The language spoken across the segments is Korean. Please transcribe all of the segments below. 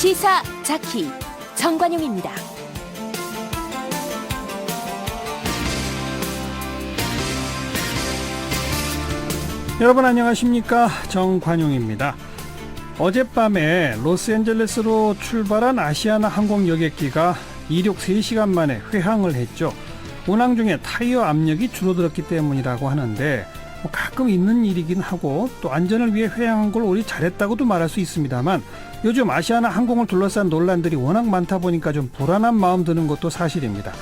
시사 자키 정관용입니다. 여러분 안녕하십니까, 정관용입니다. 어젯밤에 로스앤젤레스로 출발한 아시아나 항공 여객기가 이륙 3시간 만에 회항을 했죠. 운항 중에 타이어 압력이 줄어들었기 때문이라고 하는데 가끔 있는 일이긴 하고 또 안전을 위해 회항한 걸 우리 잘했다고도 말할 수 있습니다만, 요즘 아시아나 항공을 둘러싼 논란들이 워낙 많다 보니까 좀 불안한 마음 드는 것도 사실입니다.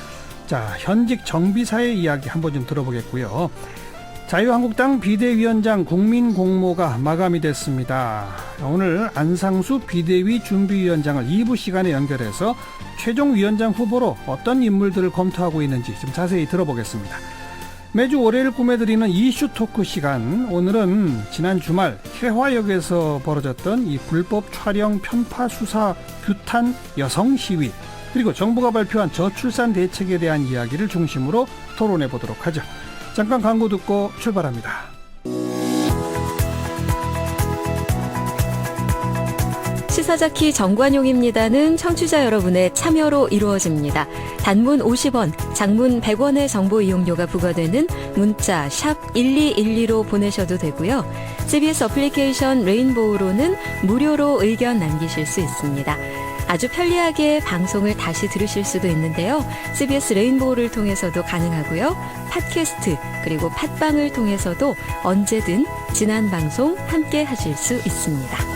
자, 현직 정비사의 이야기 한번 좀 들어보겠고요. 자유한국당 비대위원장 국민공모가 마감이 됐습니다. 오늘 안상수 비대위 준비위원장을 2부 시간에 연결해서 최종 위원장 후보로 어떤 인물들을 검토하고 있는지 좀 자세히 들어보겠습니다. 매주 월요일 꾸며드리는 이슈 토크 시간, 오늘은 지난 주말 태화역에서 벌어졌던 이 불법 촬영 편파 수사 규탄 여성 시위, 그리고 정부가 발표한 저출산 대책에 대한 이야기를 중심으로 토론해 보도록 하죠. 잠깐 광고 듣고 출발합니다. 시사자키 정관용입니다는 청취자 여러분의 참여로 이루어집니다. 단문 50원, 장문 100원의 정보 이용료가 부과되는 문자 샵 1212로 보내셔도 되고요. CBS 어플리케이션 레인보우로는 무료로 의견 남기실 수 있습니다. 아주 편리하게 방송을 다시 들으실 수도 있는데요. CBS 레인보우를 통해서도 가능하고요. 팟캐스트 그리고 팟빵을 통해서도 언제든 지난 방송 함께 하실 수 있습니다.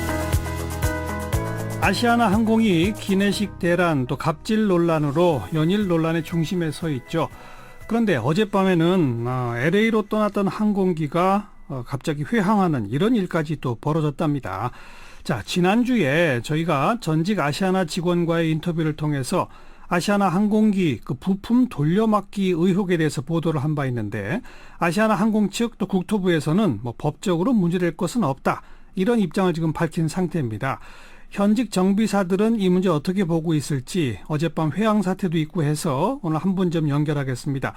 아시아나 항공이 기내식 대란 또 갑질 논란으로 연일 논란의 중심에 서 있죠. 그런데 어젯밤에는 LA로 떠났던 항공기가 갑자기 회항하는 이런 일까지 또 벌어졌답니다. 자, 지난주에 저희가 전직 아시아나 직원과의 인터뷰를 통해서 아시아나 항공기 그 부품 돌려막기 의혹에 대해서 보도를 한 바 있는데, 아시아나 항공 측 또 국토부에서는 법적으로 문제될 것은 없다, 이런 입장을 지금 밝힌 상태입니다. 현직 정비사들은 이 문제 어떻게 보고 있을지, 어젯밤 회항 사태도 있고 해서 오늘 한 분 좀 연결하겠습니다.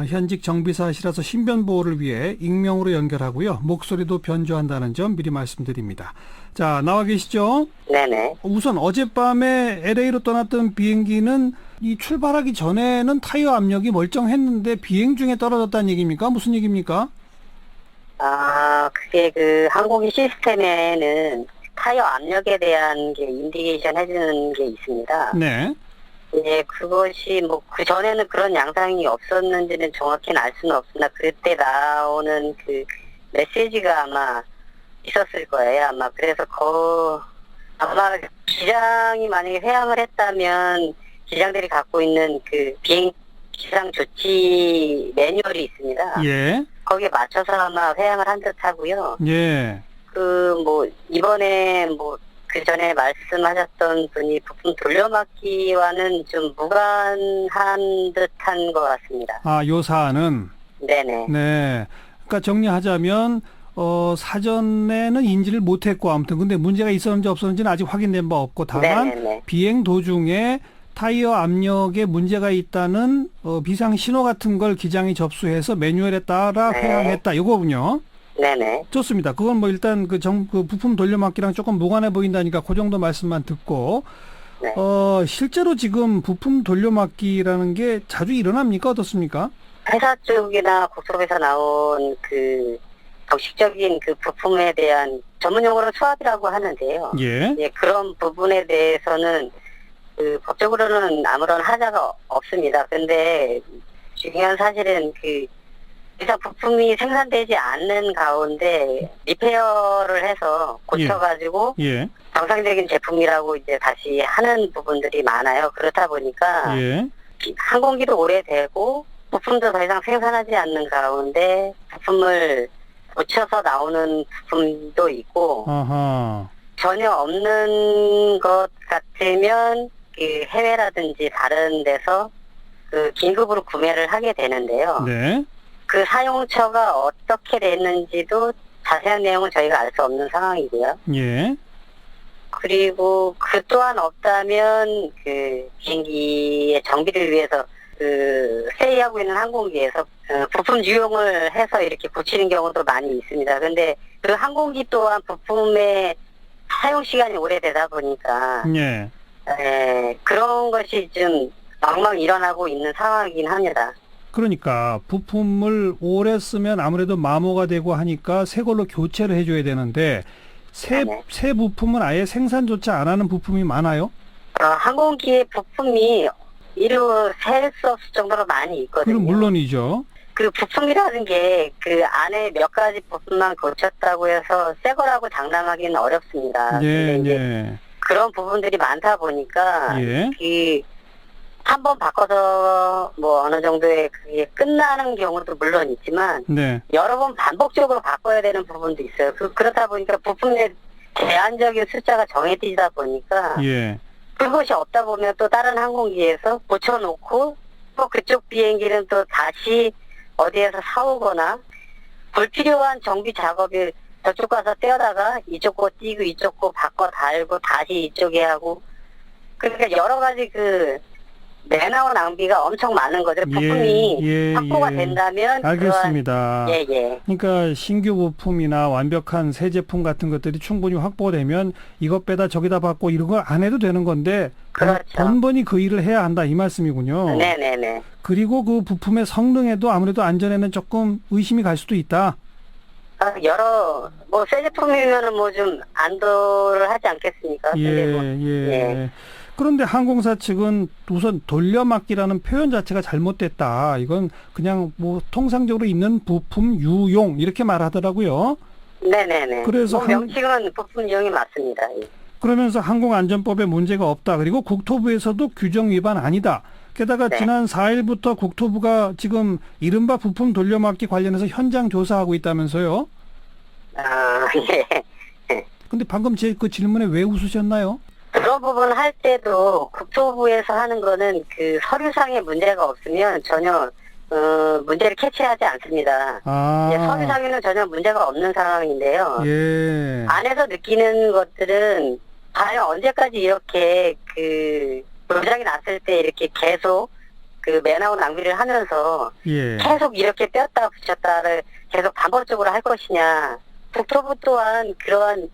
현직 정비사시라서 신변 보호를 위해 익명으로 연결하고요. 목소리도 변조한다는 점 미리 말씀드립니다. 자, 나와 계시죠? 네네. 우선 어젯밤에 LA로 떠났던 비행기는 이 출발하기 전에는 타이어 압력이 멀쩡했는데 비행 중에 떨어졌다는 얘기입니까? 무슨 얘기입니까? 그게 그 항공기 시스템에는 타이어 압력에 대한 게 인디케이션 해주는 게 있습니다. 네. 예, 그것이 그 전에는 그런 양상이 없었는지는 정확히는 알 수는 없으나 그때 나오는 그 메시지가 아마 있었을 거예요. 아마 그래서 아마 기장이 만약에 회항을 했다면 기장들이 갖고 있는 그 비행 기상 조치 매뉴얼이 있습니다. 예. 거기에 맞춰서 아마 회항을 한 듯하고요. 예. 이번에 그 전에 말씀하셨던 분이 부품 돌려막기와는 좀 무관한 듯한 것 같습니다. 요 사안은? 네네. 네. 그러니까 정리하자면, 사전에는 인지를 못했고, 아무튼, 근데 문제가 있었는지 없었는지는 아직 확인된 바 없고, 다만, 네네네. 비행 도중에 타이어 압력에 문제가 있다는, 비상 신호 같은 걸 기장이 접수해서 매뉴얼에 따라 네. 회항했다, 이거군요. 네네. 좋습니다. 그건 일단 그 부품 돌려막기랑 조금 무관해 보인다니까 그 정도 말씀만 듣고, 네. 실제로 지금 부품 돌려막기라는 게 자주 일어납니까? 어떻습니까? 회사 쪽이나 국토부에서 나온 그 정식적인 그 부품에 대한 전문용어로 수압이라고 하는데요. 예. 예, 그런 부분에 대해서는 그 법적으로는 아무런 하자가 없습니다. 근데 중요한 사실은 그 이상 부품이 생산되지 않는 가운데 리페어를 해서 고쳐가지고 예. 정상적인 제품이라고 이제 다시 하는 부분들이 많아요. 그렇다 보니까 예. 항공기도 오래되고 부품도 더 이상 생산하지 않는 가운데 부품을 고쳐서 나오는 부품도 있고, 아하. 전혀 없는 것 같으면 그 해외라든지 다른 데서 그 긴급으로 구매를 하게 되는데요. 네. 그 사용처가 어떻게 됐는지도 자세한 내용은 저희가 알 수 없는 상황이고요. 예. 그리고 그 또한 없다면 그 비행기의 정비를 위해서 그 회의하고 있는 항공기에서 부품 유용을 해서 이렇게 고치는 경우도 많이 있습니다. 근데 그 항공기 또한 부품의 사용 시간이 오래되다 보니까 예. 그런 것이 좀 막막 일어나고 있는 상황이긴 합니다. 그러니까 부품을 오래 쓰면 아무래도 마모가 되고 하니까 새 걸로 교체를 해줘야 되는데 네네. 새 부품은 아예 생산조차 안 하는 부품이 많아요? 항공기의 부품이 이루 셀 수 없을 정도로 많이 있거든요. 그럼 물론이죠. 그 부품이라는 게 그 안에 몇 가지 부품만 고쳤다고 해서 새 거라고 장담하기는 어렵습니다. 근데 예, 이제 예. 그런 부분들이 많다 보니까 예. 한 번 바꿔서 뭐 어느 정도의 그게 끝나는 경우도 물론 있지만 네. 여러 번 반복적으로 바꿔야 되는 부분도 있어요. 그렇다 보니까 부품의 제한적인 숫자가 정해지다 보니까 예. 그것이 없다 보면 또 다른 항공기에서 고쳐놓고 또 그쪽 비행기는 또 다시 어디에서 사오거나 불필요한 정비 작업이 저쪽 가서 떼어다가 이쪽 거 띄고 이쪽 거 바꿔 달고 다시 이쪽에 하고 그러니까 여러 가지 매너와 낭비가 엄청 많은 거죠. 부품이 확보가 된다면 알겠습니다. 예. 그러니까 신규 부품이나 완벽한 새 제품 같은 것들이 충분히 확보되면 이것 빼다 저기다 받고 이런 걸 안 해도 되는 건데 그렇죠. 번번이 그 일을 해야 한다 이 말씀이군요. 네네네. 그리고 그 부품의 성능에도 아무래도 안전에는 조금 의심이 갈 수도 있다. 새 제품이면은 좀 안도를 하지 않겠습니까? 예. 그런데 항공사 측은 우선 돌려막기라는 표현 자체가 잘못됐다. 이건 그냥 통상적으로 있는 부품 유용 이렇게 말하더라고요. 네네네. 그래서 명칭은 부품 유용이 맞습니다. 예. 그러면서 항공안전법에 문제가 없다. 그리고 국토부에서도 규정 위반 아니다. 게다가 네. 지난 4일부터 국토부가 지금 이른바 부품 돌려막기 관련해서 현장 조사하고 있다면서요? 예. 근데 방금 제 그 질문에 왜 웃으셨나요? 그런 부분 할 때도 국토부에서 하는 거는 서류상의 문제가 없으면 전혀 문제를 캐치하지 않습니다. 서류상에는 전혀 문제가 없는 상황인데요. 예. 안에서 느끼는 것들은 과연 언제까지 이렇게 도장이 났을 때 이렇게 계속 매너와 낭비를 하면서 계속 이렇게 뺐다 붙였다를 계속 반복적으로 할 것이냐. 국토부 또한 그러한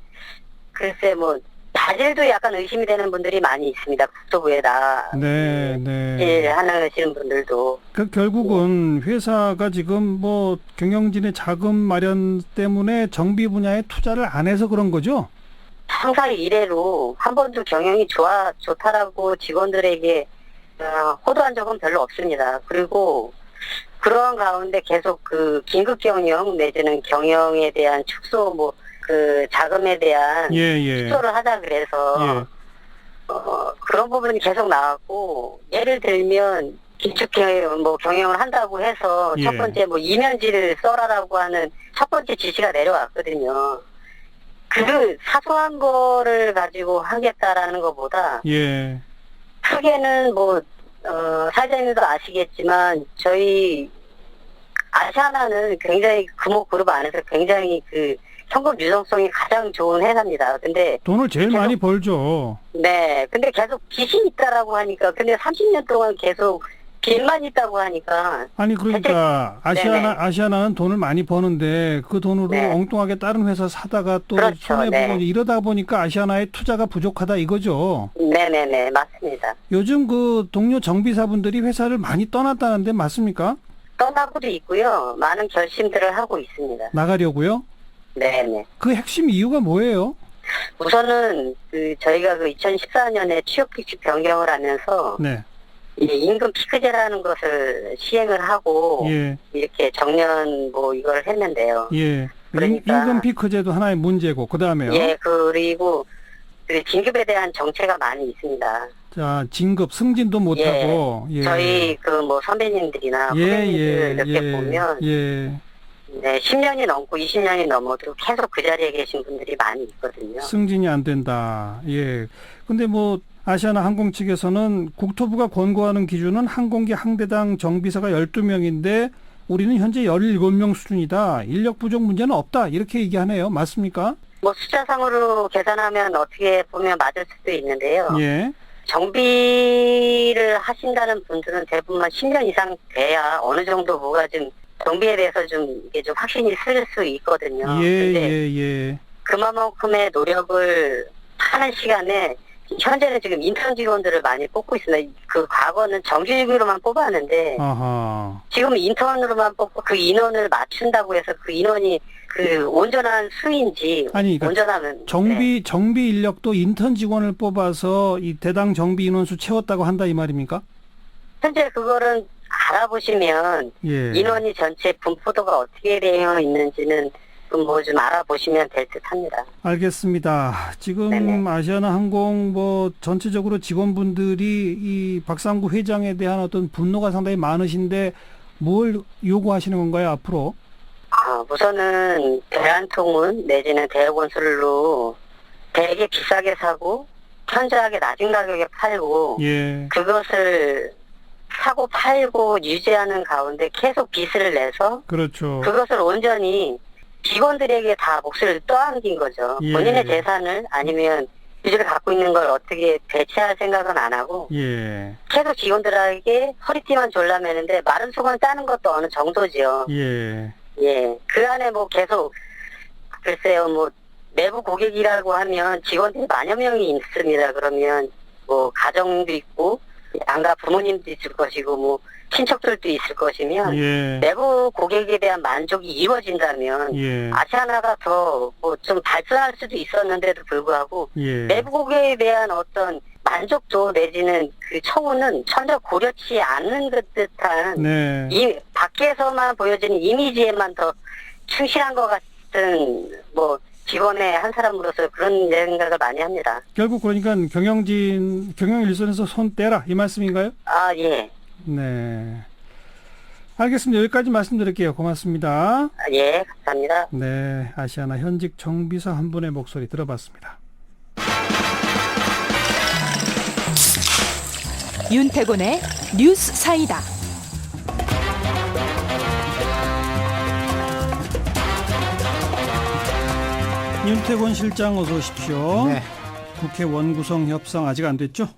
자질도 약간 의심이 되는 분들이 많이 있습니다. 국토부에 하시는 분들도. 결국은 회사가 지금 경영진의 자금 마련 때문에 정비 분야에 투자를 안 해서 그런 거죠? 항상 이래로 한 번도 경영이 좋다라고 직원들에게 호도한 적은 별로 없습니다. 그리고 그러한 가운데 계속 긴급 경영 내지는 경영에 대한 축소 자금에 대한 축소를 하자 그래서 그런 부분이 계속 나왔고 예를 들면 긴축 경영을 한다고 해서 첫 번째 이면지를 써라라고 하는 첫 번째 지시가 내려왔거든요. 그 사소한 거를 가지고 하겠다라는 것보다 크게는 사장님도 아시겠지만 저희 아시아나는 굉장히 금호그룹 안에서 굉장히 현금 유동성이 가장 좋은 회사입니다. 근데 돈을 제일 많이 벌죠. 네. 근데 계속 빚이 있다라고 하니까 근데 30년 동안 계속 빚만 있다고 하니까 아니 그러니까 아시아나는 돈을 많이 버는데 그 돈으로 엉뚱하게 다른 회사 사다가 또 손해보고 이러다 보니까 아시아나의 투자가 부족하다 이거죠. 네네네 맞습니다. 요즘 동료 정비사분들이 회사를 많이 떠났다는데 맞습니까? 떠나고도 있고요. 많은 결심들을 하고 있습니다. 나가려고요? 네네. 그 핵심 이유가 뭐예요? 우선은 저희가 2014년에 취업 규칙 변경을 하면서 임금 피크제라는 것을 시행을 하고 이렇게 정년 이걸 했는데요. 그러니까 임금 피크제도 하나의 문제고 그다음에요. 그리고 진급에 대한 정체가 많이 있습니다. 자, 진급 승진도 못하고 저희 선배님들이나 후배님들 이렇게 보면 10년이 넘고 20년이 넘어도 계속 그 자리에 계신 분들이 많이 있거든요. 승진이 안 된다. 근데 아시아나 항공 측에서는 국토부가 권고하는 기준은 항공기 항대당 정비사가 12명인데 우리는 현재 17명 수준이다. 인력 부족 문제는 없다. 이렇게 얘기하네요. 맞습니까? 숫자상으로 계산하면 어떻게 보면 맞을 수도 있는데요. 정비를 하신다는 분들은 대부분 10년 이상 돼야 어느 정도 정비에 대해서 이게 좀 확신이 쓸 수 있거든요. 근데 그만큼의 노력을 하는 시간에 현재는 지금 인턴 직원들을 많이 뽑고 있습니다. 그 과거는 정규직으로만 뽑았는데 아하. 지금 인턴으로만 뽑고 그 인원을 맞춘다고 해서 그 인원이 그 온전한 수인지 아니, 그러니까 온전하면 정비 인력도 인턴 직원을 뽑아서 이 대당 정비 인원수 채웠다고 한다 이 말입니까? 현재 그거는 알아보시면 예. 인원이 전체 분포도가 어떻게 되어 있는지는 뭐 좀 알아보시면 될 듯합니다. 알겠습니다. 지금 네네. 아시아나항공 뭐 전체적으로 직원분들이 이 박상구 회장에 대한 어떤 분노가 상당히 많으신데 뭘 요구하시는 건가요 앞으로? 우선은 대한통운 내지는 대우건설로 되게 비싸게 사고 현저하게 낮은 가격에 팔고 예. 그것을 사고 팔고 유지하는 가운데 계속 빚을 내서 그렇죠. 그것을 온전히 직원들에게 다 몫을 떠안긴 거죠. 예. 본인의 재산을 아니면 빚을 갖고 있는 걸 어떻게 배치할 생각은 안 하고 예. 계속 직원들에게 허리띠만 졸라매는데 마른 수건 짜는 것도 어느 정도죠. 예. 예. 그 안에 뭐 계속 글쎄요 뭐 내부 고객이라고 하면 직원들이 만여 명이 있습니다. 그러면 뭐 가정도 있고 양가 부모님도 있을 것이고 뭐 친척들도 있을 것이면 예. 내부 고객에 대한 만족이 이루어진다면 예. 아시아나가 더 뭐 좀 발전할 수도 있었는데도 불구하고 예. 내부 고객에 대한 어떤 만족도 내지는 그 처우는 전혀 고려치 않는 듯한 네. 이 밖에서만 보여지는 이미지에만 더 충실한 것 같은 뭐 직원의 한 사람으로서 그런 생각을 많이 합니다. 결국 그러니까 경영 일선에서 손 떼라 이 말씀인가요? 예. 네. 알겠습니다. 여기까지 말씀드릴게요. 고맙습니다. 예, 감사합니다. 네, 아시아나 현직 정비사 한 분의 목소리 들어봤습니다. 윤태곤의 뉴스 사이다. 윤태곤 실장 어서 오십시오. 네. 국회 원구성 협상 아직 안 됐죠?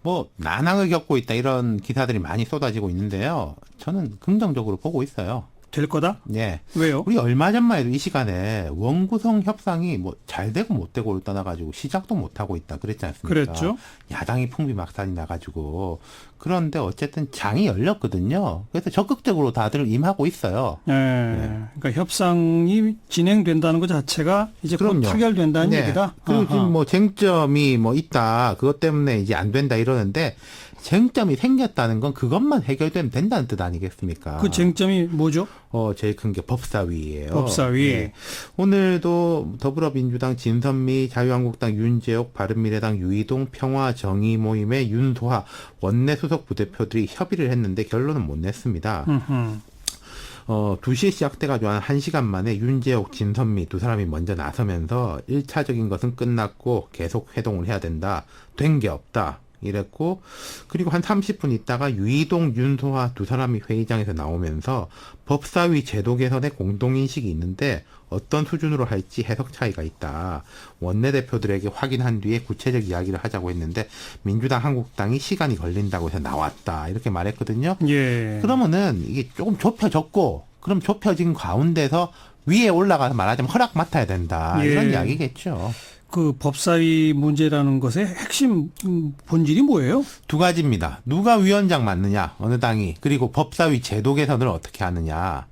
뭐 난항을 겪고 있다 이런 기사들이 많이 쏟아지고 있는데요. 저는 긍정적으로 보고 있어요. 될 거다? 예. 왜요? 우리 얼마 전만 해도 이 시간에 원구성 협상이 뭐 잘 되고 못 되고를 떠나가지고 시작도 못 하고 있다 그랬지 않습니까? 그랬죠. 야당이 풍비막산이 나가지고 그런데 어쨌든 장이 열렸거든요. 그래서 적극적으로 다들 임하고 있어요. 네. 그러니까 협상이 진행된다는 것 자체가 이제 곧 그럼요. 타결된다는 네. 얘기다. 그리고 아하. 지금 뭐 쟁점이 뭐 있다. 그것 때문에 이제 안 된다 이러는데 쟁점이 생겼다는 건 그것만 해결되면 된다는 뜻 아니겠습니까? 그 쟁점이 뭐죠? 제일 큰 게 법사위예요. 법사위. 예. 오늘도 더불어민주당 진선미, 자유한국당 윤재옥, 바른미래당 유이동, 평화정의모임의 윤소하 원내 수석 부대표들이 협의를 했는데 결론은 못 냈습니다. 2시에 시작돼가지고 한 1시간 만에 윤재옥, 진선미 두 사람이 먼저 나서면서 1차적인 것은 끝났고 계속 회동을 해야 된다. 된 게 없다. 이랬고 그리고 한 30분 있다가 유이동, 윤소하 두 사람이 회의장에서 나오면서 법사위 제도 개선에 공동인식이 있는데 어떤 수준으로 할지 해석 차이가 있다. 원내대표들에게 확인한 뒤에 구체적 이야기를 하자고 했는데 민주당, 한국당이 시간이 걸린다고 해서 나왔다. 이렇게 말했거든요. 예. 그러면은 이게 조금 좁혀졌고 그럼 좁혀진 가운데서 위에 올라가서 말하자면 허락 맡아야 된다. 예. 이런 이야기겠죠. 그 법사위 문제라는 것의 핵심 본질이 뭐예요? 두 가지입니다. 누가 위원장 맡느냐, 어느 당이. 그리고 법사위 제도 개선을 어떻게 하느냐.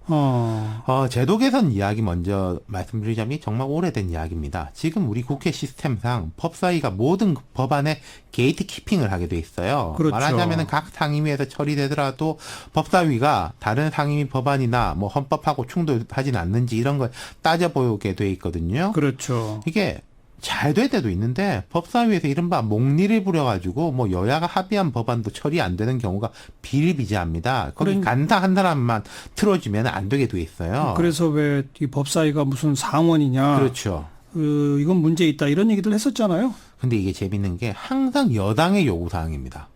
제도 개선 이야기 먼저 말씀드리자면 정말 오래된 이야기입니다. 지금 우리 국회 시스템상 법사위가 모든 법안에 게이트 키핑을 하게 돼 있어요. 그렇죠. 말하자면 각 상임위에서 처리되더라도 법사위가 다른 상임위 법안이나 뭐 헌법하고 충돌하지는 않는지 이런 걸 따져보게 돼 있거든요. 그렇죠. 이게 잘 될 때도 있는데 법사위에서 이른바 목리를 부려가지고 뭐 여야가 합의한 법안도 처리 안 되는 경우가 비일비재합니다. 거기 간사 한 사람만 틀어주면 안 되게 돼 있어요. 그래서 왜 이 법사위가 무슨 상원이냐? 그렇죠. 이건 문제 있다 이런 얘기들 했었잖아요. 근데 이게 재밌는 게 항상 여당의 요구사항입니다.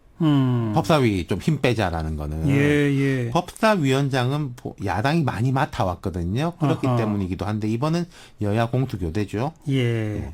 법사위 좀 힘 빼자라는 거는. 예. 법사위원장은 야당이 많이 맡아왔거든요. 그렇기 아하. 때문이기도 한데 이번은 여야 공수교대죠. 예.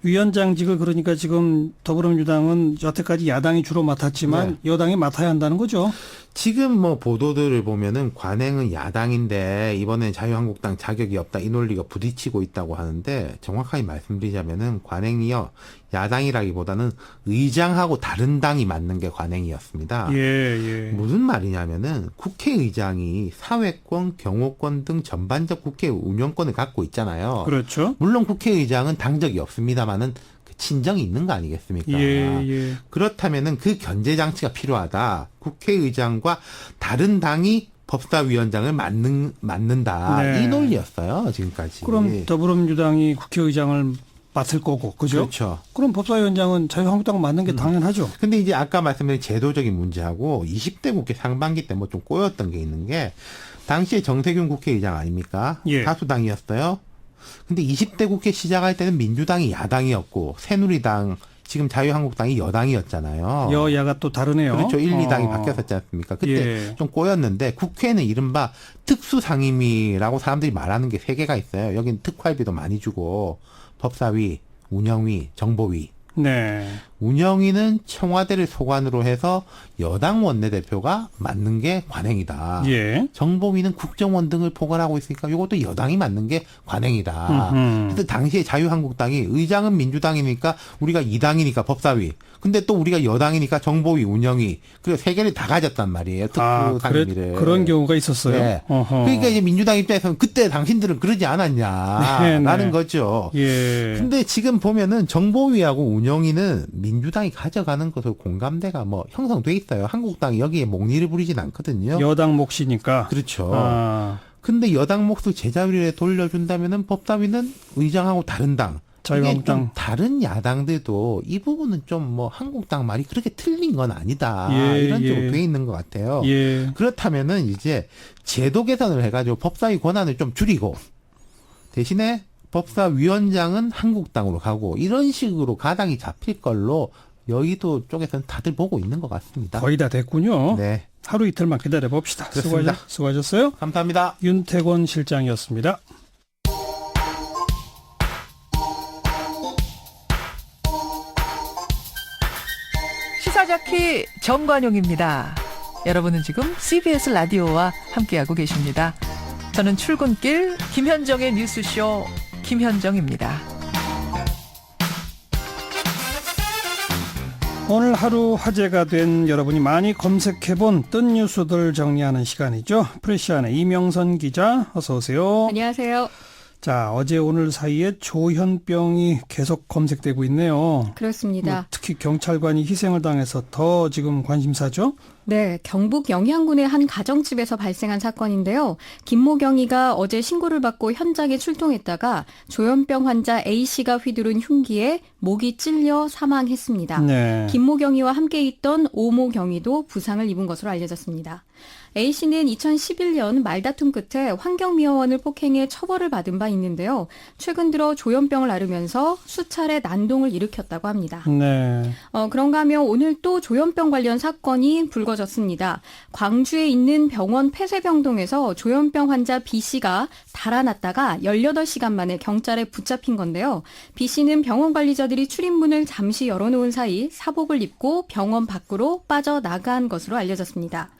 위원장직을 그러니까 지금 더불어민주당은 여태까지 야당이 주로 맡았지만 여당이 맡아야 한다는 거죠. 지금 뭐 보도들을 보면은 관행은 야당인데 이번엔 자유한국당 자격이 없다 이 논리가 부딪히고 있다고 하는데 정확하게 말씀드리자면은 관행이요 야당이라기보다는 의장하고 다른 당이 맞는 게 관행이었습니다. 예. 무슨 말이냐면은 국회의장이 사회권, 경호권 등 전반적 국회 운영권을 갖고 있잖아요. 그렇죠. 물론 국회의장은 당적이 없습니다만은 친정이 있는 거 아니겠습니까? 예. 그렇다면은 그 견제 장치가 필요하다. 국회의장과 다른 당이 법사위원장을 맡는다. 네. 이 논리였어요, 지금까지. 그럼 더불어민주당이 국회의장을 맡을 거고, 그죠? 그렇죠. 그럼 법사위원장은 자유한국당 맡는 게 당연하죠. 근데 이제 아까 말씀드린 제도적인 문제하고 20대 국회 상반기 때 뭐 좀 꼬였던 게 있는 게 당시에 정세균 국회의장 아닙니까? 예. 다수당이었어요. 근데 20대 국회 시작할 때는 민주당이 야당이었고 새누리당 지금 자유한국당이 여당이었잖아요. 여야가 또 다르네요. 그렇죠. 1, 2당이 바뀌었었지 않습니까? 그때 예. 좀 꼬였는데 국회는 이른바 특수상임위라고 사람들이 말하는 게 3개가 있어요. 여긴 특활비도 많이 주고 법사위, 운영위, 정보위. 네. 운영위는 청와대를 소관으로 해서 여당 원내대표가 맡는 게 관행이다. 예. 정보위는 국정원 등을 포괄하고 있으니까 이것도 여당이 맡는 게 관행이다. 그래서 당시에 자유한국당이 의장은 민주당이니까 우리가 2당이니까 법사위. 근데 또 우리가 여당이니까 정보위, 운영위. 그리고 3개를 다 가졌단 말이에요. 특수상임위를. 그런 경우가 있었어요. 네. 어허. 그러니까 이제 민주당 입장에서는 그때 당신들은 그러지 않았냐라는 네. 거죠. 예. 근데 지금 보면은 정보위하고 운영위는 민주당이 가져가는 것으로 공감대가 뭐 형성돼 있어요. 한국당이 여기에 목리를 부리진 않거든요. 여당 몫이니까. 그렇죠. 아, 근데 여당 몫을 제자리에 돌려준다면은 법사위는 의장하고 다른 당. 이게 자유한국당. 좀 다른 야당들도 이 부분은 좀 뭐 한국당 말이 그렇게 틀린 건 아니다. 예, 이런 예. 쪽으로 돼 있는 것 같아요. 예. 그렇다면은 이제 제도 개선을 해가지고 법사위 권한을 좀 줄이고 대신에 법사위원장은 한국당으로 가고 이런 식으로 가닥이 잡힐 걸로 여의도 쪽에서는 다들 보고 있는 것 같습니다. 거의 다 됐군요. 네, 하루 이틀만 기다려 봅시다. 그렇습니다. 수고하셨어요. 감사합니다. 윤태권 실장이었습니다. 시사자키 정관용입니다. 여러분은 지금 CBS 라디오와 함께하고 계십니다. 저는 출근길 김현정의 뉴스쇼 김현정입니다. 오늘 하루 화제가 된 여러분이 많이 검색해본 뜬 뉴스들 정리하는 시간이죠. 프레시안의 이명선 기자 어서 오세요. 안녕하세요. 자, 어제 오늘 사이에 조현병이 계속 검색되고 있네요. 그렇습니다. 뭐 특히 경찰관이 희생을 당해서 더 지금 관심사죠? 네, 경북 영양군의 한 가정집에서 발생한 사건인데요. 김모경이가 어제 신고를 받고 현장에 출동했다가 조현병 환자 A씨가 휘두른 흉기에 목이 찔려 사망했습니다. 네. 김모경이와 함께 있던 오모경이도 부상을 입은 것으로 알려졌습니다. A씨는 2011년 말다툼 끝에 환경미화원을 폭행해 처벌을 받은 바 있는데요. 최근 들어 조현병을 앓으면서 수차례 난동을 일으켰다고 합니다. 네. 그런가 하면 오늘 또 조현병 관련 사건이 불거졌습니다. 광주에 있는 병원 폐쇄병동에서 조현병 환자 B씨가 달아났다가 18시간 만에 경찰에 붙잡힌 건데요. B씨는 병원 관리자들이 출입문을 잠시 열어놓은 사이 사복을 입고 병원 밖으로 빠져나간 것으로 알려졌습니다.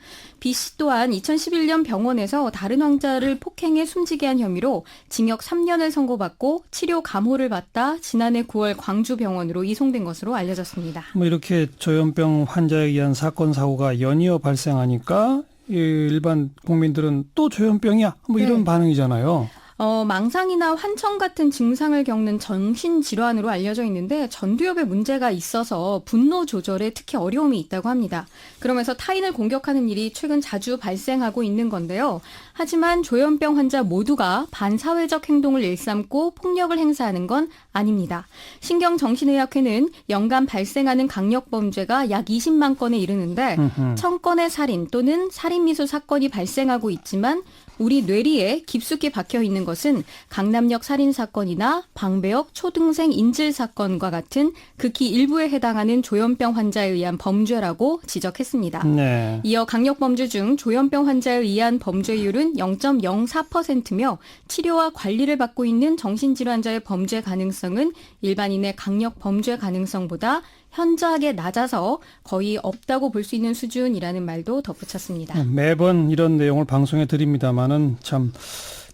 B씨 또한 2011년 병원에서 다른 환자를 폭행해 숨지게 한 혐의로 징역 3년을 선고받고 치료 감호를 받다 지난해 9월 광주병원으로 이송된 것으로 알려졌습니다. 뭐 이렇게 조현병 환자에 의한 사건 사고가 연이어 발생하니까 일반 국민들은 또 조현병이야 뭐 이런 네. 반응이잖아요. 망상이나 환청 같은 증상을 겪는 정신질환으로 알려져 있는데 전두엽에 문제가 있어서 분노 조절에 특히 어려움이 있다고 합니다. 그러면서 타인을 공격하는 일이 최근 자주 발생하고 있는 건데요. 하지만 조현병 환자 모두가 반사회적 행동을 일삼고 폭력을 행사하는 건 아닙니다. 신경정신의학회는 연간 발생하는 강력범죄가 약 20만 건에 이르는데 1000건의 살인 또는 살인미수 사건이 발생하고 있지만 우리 뇌리에 깊숙이 박혀 있는 것은 강남역 살인사건이나 방배역 초등생 인질사건과 같은 극히 일부에 해당하는 조현병 환자에 의한 범죄라고 지적했습니다. 네. 이어 강력범죄 중 조현병 환자에 의한 범죄율은 0.04%며 치료와 관리를 받고 있는 정신질환자의 범죄 가능성은 일반인의 강력 범죄 가능성보다 현저하게 낮아서 거의 없다고 볼 수 있는 수준이라는 말도 덧붙였습니다. 매번 이런 내용을 방송에 드립니다만은 참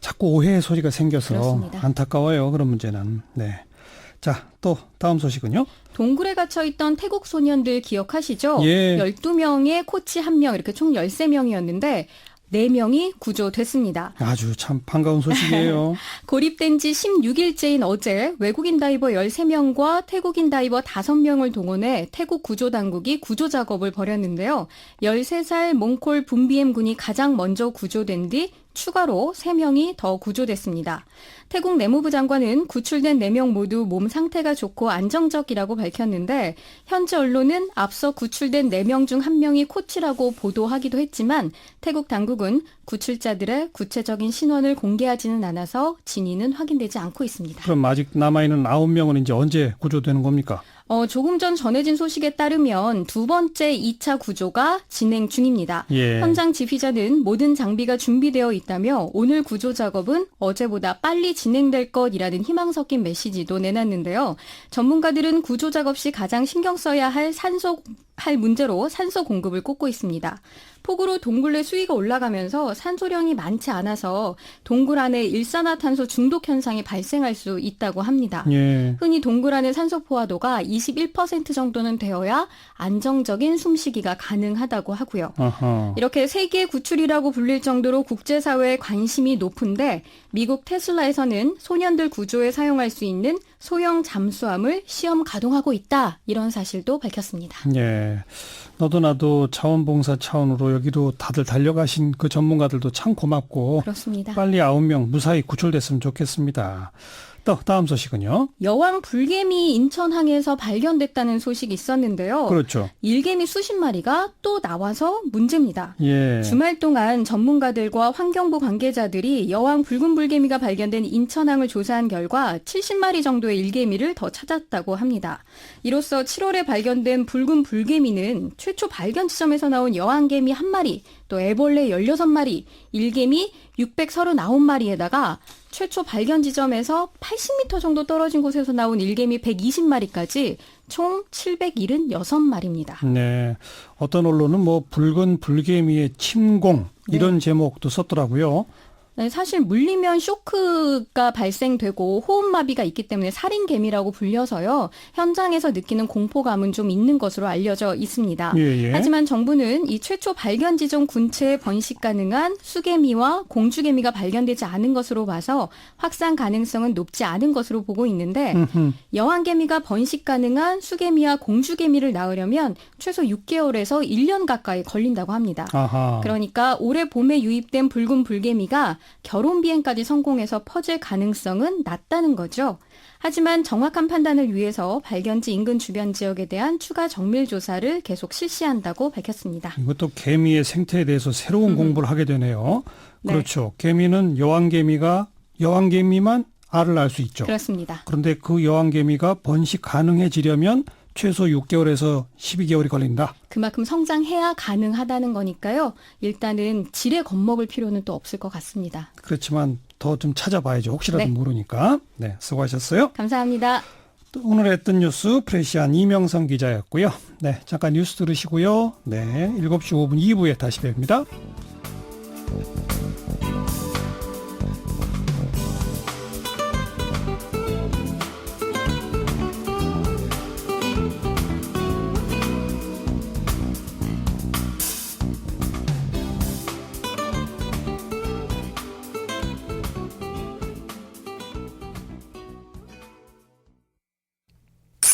자꾸 오해의 소리가 생겨서 그렇습니다. 안타까워요. 그런 문제는. 네. 자, 또 다음 소식은요? 동굴에 갇혀있던 태국 소년들 기억하시죠? 예. 12명에 코치 1명 이렇게 총 13명이었는데 4명이 구조됐습니다. 아주 참 반가운 소식이에요. 고립된 지 16일째인 어제 외국인 다이버 13명과 태국인 다이버 5명을 동원해 태국 구조당국이 구조 작업을 벌였는데요. 13살 몽콜 분비엠 군이 가장 먼저 구조된 뒤 추가로 3명이 더 구조됐습니다. 태국 내무부 장관은 구출된 4명 모두 몸 상태가 좋고 안정적이라고 밝혔는데 현지 언론은 앞서 구출된 4명 중 1명이 코치라고 보도하기도 했지만 태국 당국은 구출자들의 구체적인 신원을 공개하지는 않아서 진위는 확인되지 않고 있습니다. 그럼 아직 남아있는 9명은 이제 언제 구조되는 겁니까? 조금 전 전해진 소식에 따르면 두 번째 2차 구조가 진행 중입니다. 예. 현장 지휘자는 모든 장비가 준비되어 있다며 오늘 구조 작업은 어제보다 빨리 진행될 것이라는 희망 섞인 메시지도 내놨는데요. 전문가들은 구조 작업 시 가장 신경 써야 할 문제로 산소 공급을 꼽고 있습니다. 폭우로 동굴 내 수위가 올라가면서 산소량이 많지 않아서 동굴 안에 일산화탄소 중독 현상이 발생할 수 있다고 합니다. 예. 흔히 동굴 안의 산소 포화도가 21% 정도는 되어야 안정적인 숨쉬기가 가능하다고 하고요. 아하. 이렇게 세계 구출이라고 불릴 정도로 국제사회의 관심이 높은데 미국 테슬라에서는 소년들 구조에 사용할 수 있는 소형 잠수함을 시험 가동하고 있다. 이런 사실도 밝혔습니다. 예. 너도 나도 자원봉사 차원으로 여기로 다들 달려가신 그 전문가들도 참 고맙고 그렇습니다. 빨리 9명 무사히 구출됐으면 좋겠습니다. 또 다음 소식은요? 여왕 불개미 인천항에서 발견됐다는 소식이 있었는데요. 그렇죠. 일개미 수십 마리가 또 나와서 문제입니다. 예. 주말 동안 전문가들과 환경부 관계자들이 여왕 붉은 불개미가 발견된 인천항을 조사한 결과 70마리 정도의 일개미를 더 찾았다고 합니다. 이로써 7월에 발견된 붉은 불개미는 최초 발견 지점에서 나온 여왕개미 1마리, 또 애벌레 16마리, 일개미 639마리에다가 최초 발견 지점에서 80m 정도 떨어진 곳에서 나온 일개미 120마리까지 총 776마리입니다. 네. 어떤 언론은 뭐 붉은 불개미의 침공 이런 제목도 썼더라고요. 네, 사실 물리면 쇼크가 발생되고 호흡마비가 있기 때문에 살인개미라고 불려서요. 현장에서 느끼는 공포감은 좀 있는 것으로 알려져 있습니다. 예, 예. 하지만 정부는 이 최초 발견 지점 근처에 번식 가능한 수개미와 공주개미가 발견되지 않은 것으로 봐서 확산 가능성은 높지 않은 것으로 보고 있는데 여왕개미가 번식 가능한 수개미와 공주개미를 낳으려면 최소 6개월에서 1년 가까이 걸린다고 합니다. 아하. 그러니까 올해 봄에 유입된 붉은 불개미가 결혼 비행까지 성공해서 퍼질 가능성은 낮다는 거죠. 하지만 정확한 판단을 위해서 발견지 인근 주변 지역에 대한 추가 정밀 조사를 계속 실시한다고 밝혔습니다. 이것도 개미의 생태에 대해서 새로운 공부를 하게 되네요. 네. 그렇죠. 개미는 여왕개미만 알을 낳을 수 있죠. 그렇습니다. 그런데 그 여왕개미가 번식 가능해지려면 최소 6개월에서 12개월이 걸린다. 그만큼 성장해야 가능하다는 거니까요. 일단은 지레 겁먹을 필요는 또 없을 것 같습니다. 그렇지만 더 좀 찾아봐야죠. 혹시라도 네. 모르니까. 네, 수고하셨어요. 감사합니다. 또 오늘 했던 뉴스 프레시안 이명성 기자였고요. 네, 잠깐 뉴스 들으시고요. 네, 7시 5분 2부에 다시 뵙니다.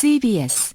CBS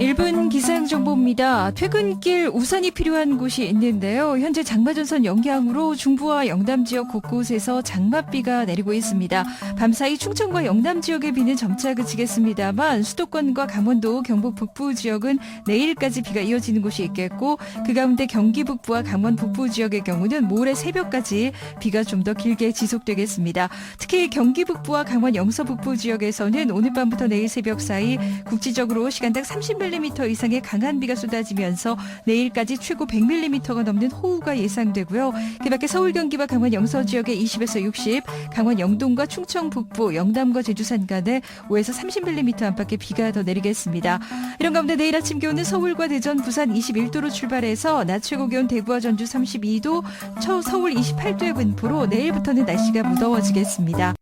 1분 기상조 교통정보입니다. 퇴근길 우산이 필요한 곳이 있는데요. 현재 장마전선 영향으로 중부와 영남 지역 곳곳에서 장맛비가 내리고 있습니다. 밤사이 충청과 영남 지역의 비는 점차 그치겠습니다만 수도권과 강원도, 경북 북부 지역은 내일까지 비가 이어지는 곳이 있겠고 그 가운데 경기 북부와 강원 북부 지역의 경우는 모레 새벽까지 비가 좀 더 길게 지속되겠습니다. 특히 경기 북부와 강원 영서 북부 지역에서는 오늘 밤부터 내일 새벽 사이 국지적으로 시간당 30mm 이상의 강한 비가 쏟아지면서 내일까지 최고 100mm가 넘는 호우가 예상되고요. 그 밖에 서울, 경기와 강원 영서 지역에 20에서 60, 강원 영동과 충청 북부, 영남과 제주 산간에 5에서 30mm 안팎의 비가 더 내리겠습니다. 이런 가운데 내일 아침 기온은 서울과 대전, 부산 21도로 출발해서 낮 최고 기온 대구와 전주 32도, 서울 28도의 분포로 내일부터는 날씨가 무더워지겠습니다.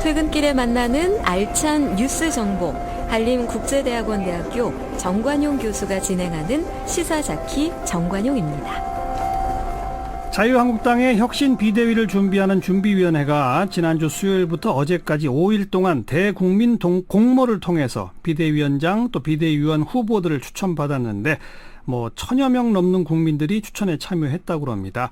퇴근길에 만나는 알찬 뉴스 정보, 한림국제대학원대학교 정관용 교수가 진행하는 시사자키 정관용입니다. 자유한국당의 혁신 비대위를 준비하는 준비위원회가 지난주 수요일부터 어제까지 5일 동안 대국민 공모를 통해서 비대위원장 또 비대위원 후보들을 추천받았는데 1000여 명 넘는 국민들이 추천에 참여했다고 합니다.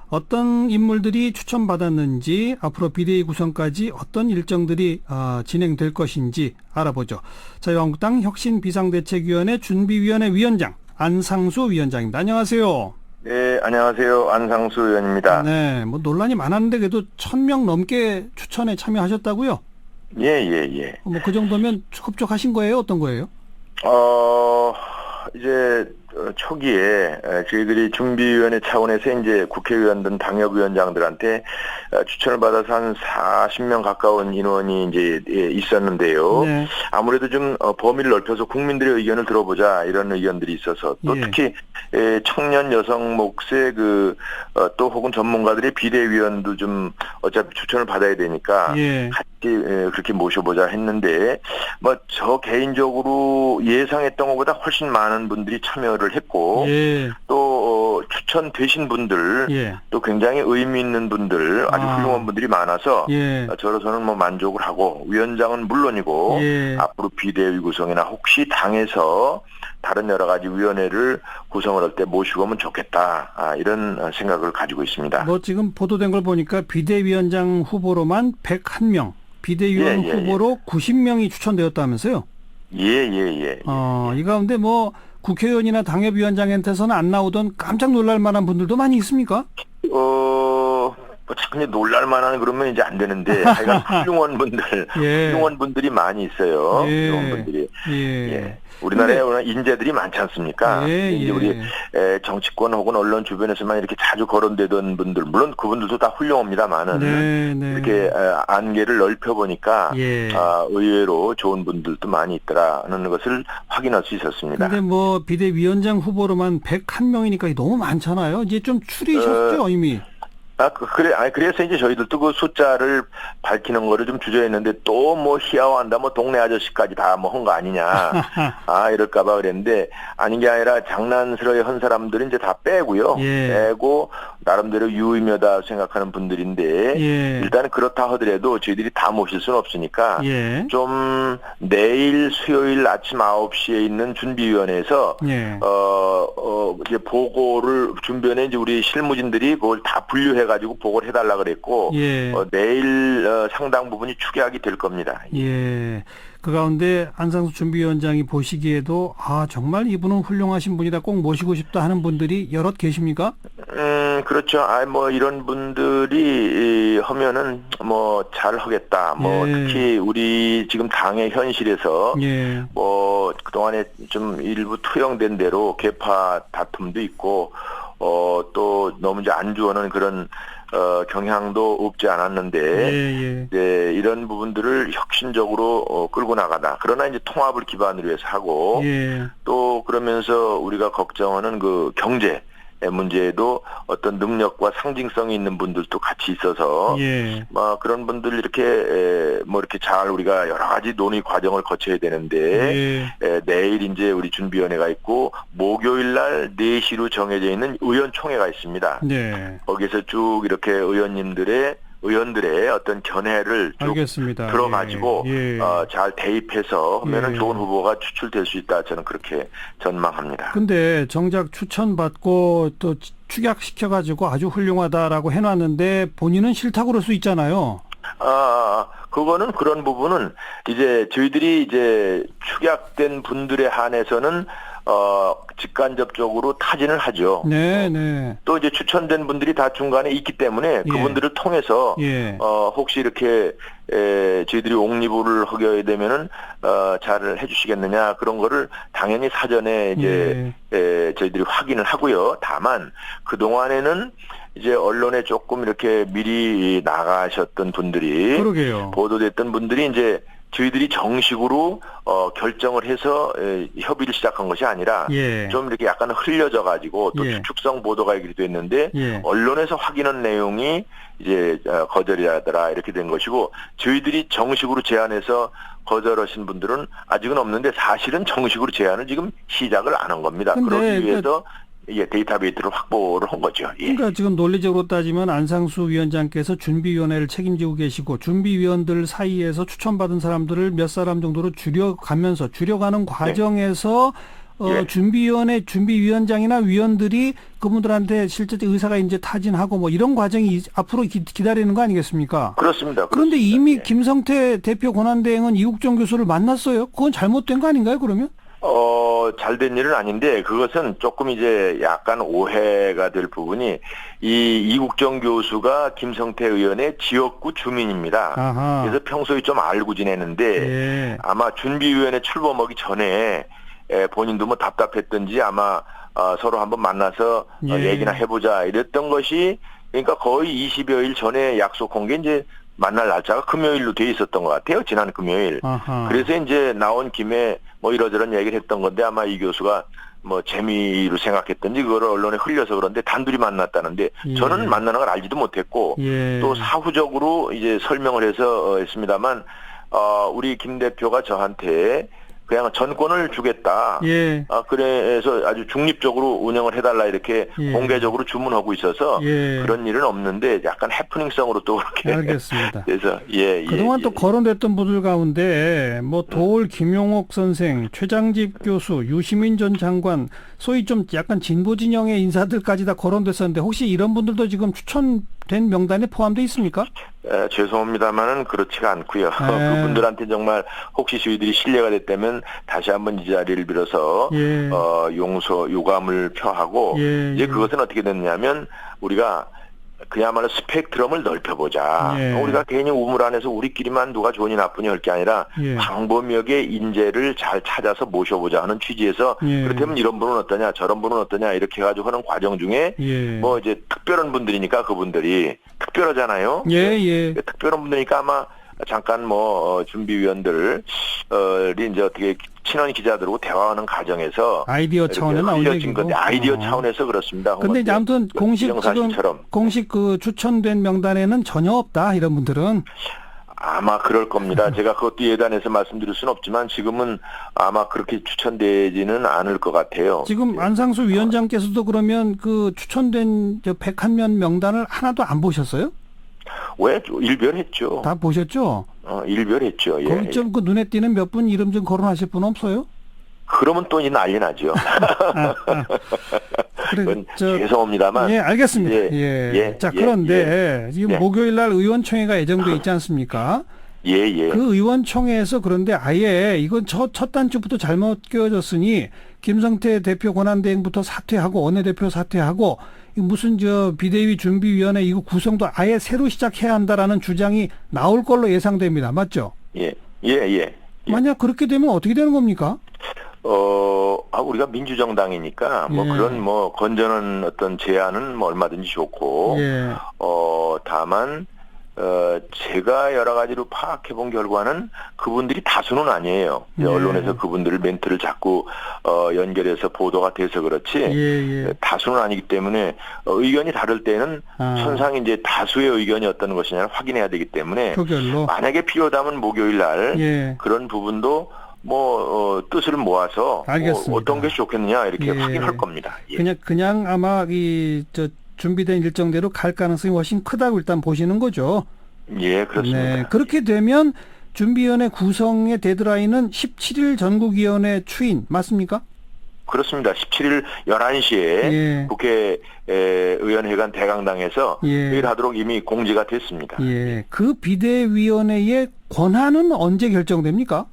어떤 인물들이 추천받았는지 앞으로 비대위 구성까지 어떤 일정들이 진행될 것인지 알아보죠. 자유한국당 혁신비상대책위원회 준비위원회 위원장 안상수 위원장입니다. 안녕하세요. 네, 안녕하세요. 안상수 의원입니다. 네, 논란이 많았는데 그래도 1000명 넘게 추천에 참여하셨다고요? 예. 그 정도면 흡족하신 거예요? 어떤 거예요? 이제 초기에 저희들이 준비위원회 차원에서 이제 국회의원들, 당협위원장들한테 추천을 받아서 한 40명 가까운 인원이 이제 있었는데요. 네. 아무래도 좀 범위를 넓혀서 국민들의 의견을 들어보자 이런 의견들이 있어서 또 특히 청년 여성 몫의 또 혹은 전문가들의 비대위원도 좀 어차피 추천을 받아야 되니까 같이 그렇게 모셔보자 했는데 저 개인적으로 예상했던 것보다 훨씬 많은 분들이 참여를 했고 또 추천되신 분들 또 굉장히 의미 있는 분들 아주 훌륭한 분들이 많아서 저로서는 만족을 하고 위원장은 물론이고 앞으로 비대위 구성이나 혹시 당에서 다른 여러 가지 위원회를 구성을 할 때 모시고 오면 좋겠다 이런 생각을 가지고 있습니다. 지금 보도된 걸 보니까 비대위원장 후보로만 101명 비대위원 후보로 90명이 추천되었다면서요? 예. 이 가운데 국회의원이나 당협위원장한테서는 안 나오던 깜짝 놀랄 만한 분들도 많이 있습니까? 참 놀랄 만한 그러면 이제 안 되는데 하여간 훌륭한 분들, 훌륭한 분들이 많이 있어요. 훌륭한 분들이. 우리나라에 워낙 인재들이 많지 않습니까? 이제 우리 정치권 혹은 언론 주변에서만 이렇게 자주 거론되던 분들, 물론 그분들도 다 훌륭합니다만은 이렇게 안개를 넓혀보니까 의외로 좋은 분들도 많이 있더라는 것을 확인할 수 있었습니다. 근데 비대위원장 후보로만 101명이니까 너무 많잖아요. 이제 좀 추리셨죠, 이미? 그래서 이제 저희들도 그 숫자를 밝히는 거를 좀 주저했는데 또 희화화한다, 동네 아저씨까지 다 한 거 아니냐. 이럴까봐 그랬는데, 아닌 게 아니라 장난스러워 한 사람들은 이제 다 빼고요. 빼고, 나름대로 유의미하다 생각하는 분들인데, 일단은 그렇다 하더라도 저희들이 다 모실 수는 없으니까, 좀 내일 수요일 아침 9시에 있는 준비위원회에서, 이제 보고를, 준비위원회 이제 우리 실무진들이 그걸 다 분류해가지고 보고를 해달라 그랬고, 내일 상당 부분이 축약이 될 겁니다. 그 가운데 안상수 준비위원장이 보시기에도 정말 이분은 훌륭하신 분이다, 꼭 모시고 싶다 하는 분들이 여럿 계십니까? 그렇죠. 이런 분들이 하면은 잘 하겠다. 특히 우리 지금 당의 현실에서 그동안에 좀 일부 투영된 대로 계파 다툼도 있고 또 너무 이제 안주하는 그런 경향도 없지 않았는데 이런 부분들을 혁신적으로 끌고 나가다. 그러나 이제 통합을 기반으로 해서 하고 또 그러면서 우리가 걱정하는 그 경제 문제에도 어떤 능력과 상징성이 있는 분들도 같이 있어서 그런 분들 이렇게 잘 우리가 여러 가지 논의 과정을 거쳐야 되는데 내일 이제 우리 준비위원회가 있고 목요일 날 4시로 정해져 있는 의원총회가 있습니다. 거기서 쭉 이렇게 의원님들의 의원들의 어떤 견해를 쭉 알겠습니다. 들어가지고 예. 잘 대입해서 하면은 예. 좋은 후보가 추출될 수 있다. 저는 그렇게 전망합니다. 근데 정작 추천받고 또 축약시켜가지고 아주 훌륭하다라고 해놨는데 본인은 싫다고 그럴 수 있잖아요. 그거는 그런 부분은 이제 저희들이 이제 축약된 분들에 한해서는 직간접적으로 타진을 하죠. 네, 네. 또 이제 추천된 분들이 다 중간에 있기 때문에 그분들을 통해서 예. 혹시 이렇게 저희들이 옹립을 하게 되면은 잘 해주시겠느냐 그런 거를 당연히 사전에 이제 저희들이 확인을 하고요. 다만 그 동안에는 이제 언론에 조금 이렇게 미리 나가셨던 분들이 그러게요. 보도됐던 분들이 이제 저희들이 정식으로 결정을 해서 협의를 시작한 것이 아니라 예. 좀 이렇게 약간 흘려져 가지고 또 예. 추측성 보도가 이렇게 됐는데 예. 언론에서 확인한 내용이 이제 거절이라더라 이렇게 된 것이고 저희들이 정식으로 제안해서 거절하신 분들은 아직은 없는데 사실은 정식으로 제안을 지금 시작을 안 한 겁니다. 근데 그러기 위해서 데이터베이스를 확보를 한 거죠. 예. 그러니까 지금 논리적으로 따지면 안상수 위원장께서 준비위원회를 책임지고 계시고 준비위원들 사이에서 추천받은 사람들을 몇 사람 정도로 줄여가는 과정에서 예. 준비위원장이나 위원들이 그분들한테 실제 의사가 이제 타진하고 뭐 이런 과정이 앞으로 기다리는 거 아니겠습니까? 그렇습니다. 그런데 그렇습니다. 이미 예. 김성태 대표 권한대행은 이국정 교수를 만났어요. 그건 잘못된 거 아닌가요, 그러면? 잘된 일은 아닌데 그것은 조금 이제 약간 오해가 될 부분이 이 이국정 교수가 김성태 의원의 지역구 주민입니다. 아하. 그래서 평소에 좀 알고 지내는데 예. 아마 준비위원회 출범하기 전에 본인도 뭐 답답했던지 아마 서로 한번 만나서 예. 얘기나 해보자 이랬던 것이 그러니까 거의 20여일 전에 약속한 게 이제 만날 날짜가 금요일로 돼 있었던 것 같아요. 지난 금요일. 아하. 그래서 이제 나온 김에 뭐 이러저런 얘기를 했던 건데 아마 이 교수가 뭐 재미로 생각했던지 그거를 언론에 흘려서 그런데 단둘이 만났다는데 예. 저는 만나는 걸 알지도 못했고 예. 또 사후적으로 이제 설명을 해서 했습니다만 우리 김 대표가 저한테 그냥 전권을 주겠다. 예. 그래서 아주 중립적으로 운영을 해달라 이렇게 예. 공개적으로 주문하고 있어서 예. 그런 일은 없는데 약간 해프닝성으로 또 그렇게 알겠습니다. 그래서 그동안 또 거론됐던 분들 가운데 뭐 도올 김용옥 선생, 최장집 교수, 유시민 전 장관, 소위 좀 약간 진보 진영의 인사들까지 다 거론됐었는데 혹시 이런 분들도 지금 추천된 명단에 포함되어 있습니까? 죄송합니다만은 그렇지가 않고요. 네. 그분들한테 정말 혹시 저희들이 신뢰가 됐다면 다시 한번 이 자리를 빌어서 예. 유감을 표하고 예, 이제 예. 그것은 어떻게 됐냐면 우리가 그야말로 스펙트럼을 넓혀보자. 예. 우리가 괜히 우물 안에서 우리끼리만 누가 좋으니 나쁘니 할 게 아니라 예. 광범위하게 인재를 잘 찾아서 모셔보자 하는 취지에서 예. 그렇다면 이런 분은 어떠냐 저런 분은 어떠냐 이렇게 해가지고 하는 과정 중에 예. 뭐 이제 특별한 분들이니까 그분들이 특별하잖아요. 예, 예. 특별한 분들이니까 아마 잠깐 준비위원들이 이제 어떻게 친원 기자들하고 대화하는 과정에서 아이디어 차원에 나온 흘려진 얘기고. 건데 아이디어 차원에서 그렇습니다. 근데 이제 아무튼 공식 그 추천된 명단에는 전혀 없다 이런 분들은. 아마 그럴 겁니다. 제가 그것도 예단해서 말씀드릴 수는 없지만 지금은 아마 그렇게 추천되지는 않을 것 같아요. 지금 안상수 위원장께서도 그러면 그 추천된 101명 명단을 하나도 안 보셨어요? 왜? 일별했죠. 다 보셨죠? 일별했죠. 예. 거기 좀 그 눈에 띄는 몇 분 이름 좀 거론하실 분 없어요? 그러면 또 난리 나죠. 그래, 죄송합니다만. 예, 알겠습니다. 예. 자, 그런데 지금 목요일 날 의원총회가 예정돼 있지 않습니까? 예. 그 의원총회에서 그런데 아예 이건 첫 단추부터 잘못 끼워졌으니 김성태 대표 권한대행부터 사퇴하고 원내대표 사퇴하고 무슨 비대위 준비위원회 이거 구성도 아예 새로 시작해야 한다라는 주장이 나올 걸로 예상됩니다. 맞죠? 예. 만약 그렇게 되면 어떻게 되는 겁니까? 우리가 민주정당이니까 예. 그런 건전한 어떤 제안은 얼마든지 좋고, 예. 다만, 제가 여러 가지로 파악해 본 결과는 그분들이 다수는 아니에요. 예. 언론에서 그분들을 멘트를 자꾸, 연결해서 보도가 돼서 그렇지, 예. 다수는 아니기 때문에, 의견이 다를 때는 천상 이제 다수의 의견이 어떤 것이냐를 확인해야 되기 때문에, 표결로. 만약에 필요하다면 목요일 날, 예. 그런 부분도 뜻을 모아서 알겠습니다. 어떤 게 좋겠느냐 이렇게 예. 확인할 겁니다. 예. 그냥 아마 준비된 일정대로 갈 가능성이 훨씬 크다고 일단 보시는 거죠. 예, 그렇습니다. 네, 그렇게 되면 준비위원회 구성의 데드라인은 17일 전국위원회 추인 맞습니까? 그렇습니다. 17일 11시에 예. 국회 의원회관 대강당에서 예. 회의를 하도록 이미 공지가 됐습니다. 예, 그 비대위원회의 권한은 언제 결정됩니까?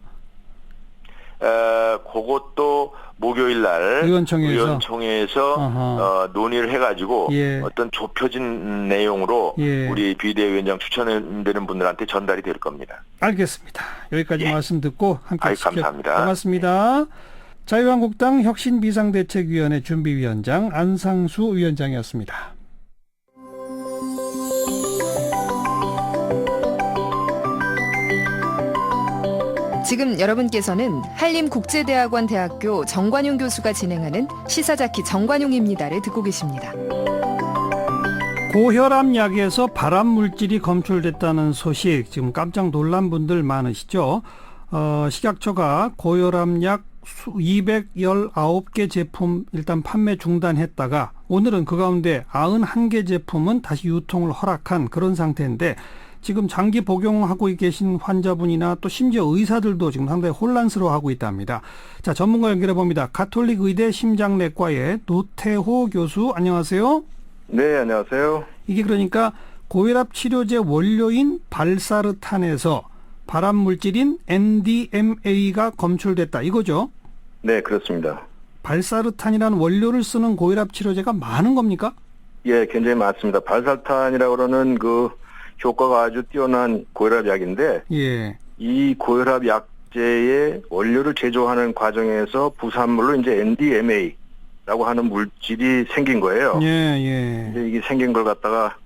그것도 목요일 날 의원총회에서 논의를 해가지고 예. 어떤 좁혀진 내용으로 예. 우리 비대위원장 추천되는 분들한테 전달이 될 겁니다. 알겠습니다. 여기까지 예. 말씀 듣고 함께 아이, 감사합니다. 고맙습니다. 자유한국당 혁신비상대책위원회 준비위원장 안상수 위원장이었습니다. 지금 여러분께서는 한림국제대학원 대학교 정관용 교수가 진행하는 시사자키 정관용입니다를 듣고 계십니다. 고혈압 약에서 발암 물질이 검출됐다는 소식 지금 깜짝 놀란 분들 많으시죠. 식약처가 고혈압 약 219개 제품 일단 판매 중단했다가 오늘은 그 가운데 91개 제품은 다시 유통을 허락한 그런 상태인데 지금 장기 복용하고 계신 환자분이나 또 심지어 의사들도 지금 상당히 혼란스러워하고 있답니다. 자, 전문가 연결해 봅니다. 가톨릭 의대 심장내과의 노태호 교수 안녕하세요. 네, 안녕하세요. 이게 그러니까 고혈압 치료제 원료인 발사르탄에서 발암 물질인 NDMA가 검출됐다 이거죠? 네, 그렇습니다. 발사르탄이라는 원료를 쓰는 고혈압 치료제가 많은 겁니까? 예, 굉장히 많습니다. 발사르탄이라고 그러는 그 효과가 아주 뛰어난 고혈압 약인데 예. 이 고혈압 약제의 원료를 제조하는 과정에서 부산물로 이제 NDMA라고 하는 물질이 생긴 거예요. 예, 예. 이제 이게 생긴 걸 갖다가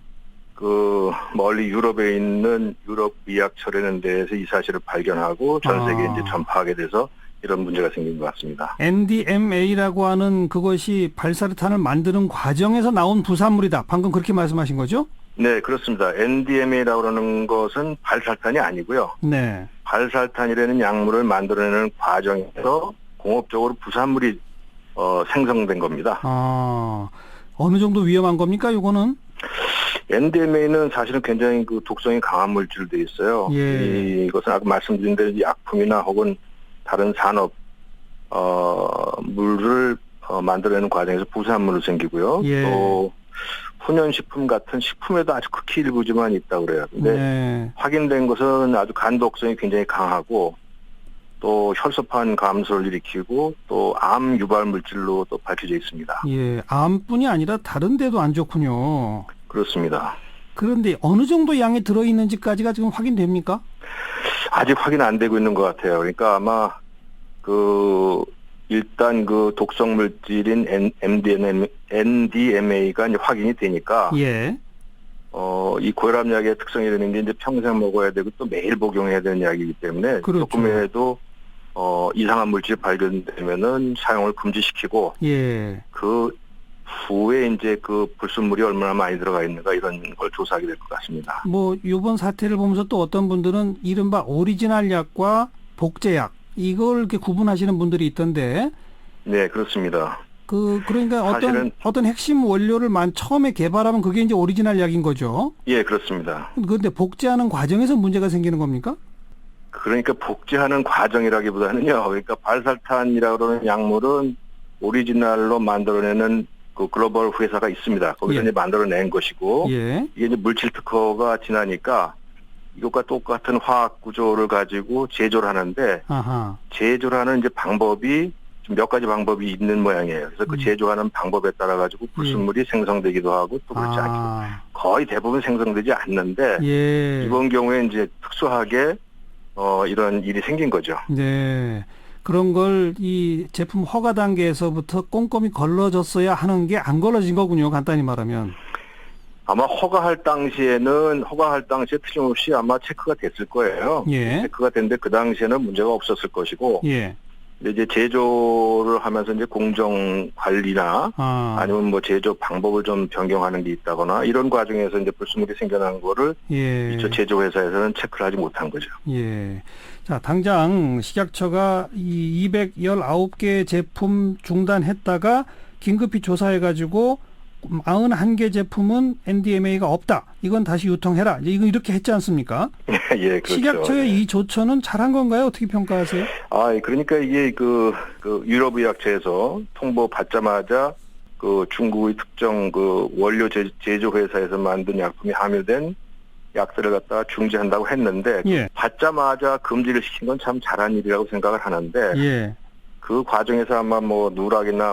그 멀리 유럽에 있는 유럽 의학처라는 데에서 이 사실을 발견하고 전 세계에 이제 전파하게 돼서 이런 문제가 생긴 것 같습니다. NDMA라고 하는 그것이 발사르탄을 만드는 과정에서 나온 부산물이다. 방금 그렇게 말씀하신 거죠? 네, 그렇습니다. NDMA라고 하는 것은 발사르탄이 아니고요. 네. 발사르탄이라는 약물을 만들어내는 과정에서 공업적으로 부산물이 생성된 겁니다. 어느 정도 위험한 겁니까, 이거는? NDMA는 사실은 굉장히 그 독성이 강한 물질도 있어요. 예. 이것은 아까 말씀드린 대로 약품이나 혹은 다른 산업 물을 만들어내는 과정에서 부산물로 생기고요. 예. 또 훈연식품 같은 식품에도 아주 극히 일부지만 있다고 그래요. 근데 네. 확인된 것은 아주 간 독성이 굉장히 강하고 또 혈소판 감소를 일으키고 또 암 유발 물질로 또 밝혀져 있습니다. 예, 암뿐이 아니라 다른 데도 안 좋군요. 그렇습니다. 그런데 어느 정도 양이 들어있는지까지가 지금 확인됩니까? 아직 확인 안 되고 있는 것 같아요. 그러니까 아마 일단 그 독성 물질인 NDMA가 이제 확인이 되니까 예. 이 고혈압 약의 특성이 되는 게 이제 평생 먹어야 되고 또 매일 복용해야 되는 약이기 때문에 그렇죠. 조금이라도 이상한 물질이 발견되면은 사용을 금지시키고 예. 그 후에 이제 그 불순물이 얼마나 많이 들어가 있는가 이런 걸 조사하게 될 것 같습니다. 뭐 이번 사태를 보면서 또 어떤 분들은 이른바 오리지널 약과 복제약 이걸 이렇게 구분하시는 분들이 있던데. 네, 그렇습니다. 그러니까 사실은 어떤 핵심 원료를 처음에 개발하면 그게 이제 오리지널 약인 거죠. 예, 그렇습니다. 그런데 복제하는 과정에서 문제가 생기는 겁니까? 그러니까 복제하는 과정이라기보다는요. 그러니까 발사르탄이라고 그러는 약물은 오리지널로 만들어내는 그 글로벌 회사가 있습니다. 거기서 예. 이제 만들어낸 것이고 예. 이게 이제 물질 특허가 지나니까 이것과 똑같은 화학 구조를 가지고 제조를 하는데 아하. 제조를 하는 이제 방법이 좀 몇 가지 방법이 있는 모양이에요. 그래서 그 제조하는 방법에 따라 가지고 불순물이 생성되기도 하고 또 그렇지 않고 거의 대부분 생성되지 않는데 예. 이번 경우에 이제 특수하게 이런 일이 생긴 거죠. 네. 그런 걸 이 제품 허가 단계에서부터 꼼꼼히 걸러졌어야 하는 게 안 걸러진 거군요. 간단히 말하면. 아마 허가할 당시에 틀림없이 아마 체크가 됐을 거예요. 예. 체크가 됐는데 그 당시에는 문제가 없었을 것이고 예. 이제 제조를 하면서 이제 공정 관리나 아니면 뭐 제조 방법을 좀 변경하는 게 있다거나 이런 과정에서 이제 불순물이 생겨난 거를 예. 이쪽 제조 회사에서는 체크를 하지 못한 거죠. 예. 자, 당장 식약처가 이 219개 제품 중단했다가 긴급히 조사해가지고 91개 제품은 NDMA가 없다. 이건 다시 유통해라. 이거 이렇게 했지 않습니까? 예, 그렇죠. 식약처의 이 조처는 잘한 건가요? 어떻게 평가하세요? 그러니까 이게 그 유럽의약처에서 통보 받자마자 그 중국의 특정 그 원료 제조 회사에서 만든 약품이 함유된 약들을 갖다가 중지한다고 했는데 예. 받자마자 금지를 시킨 건 참 잘한 일이라고 생각을 하는데 예. 그 과정에서 아마 뭐 누락이나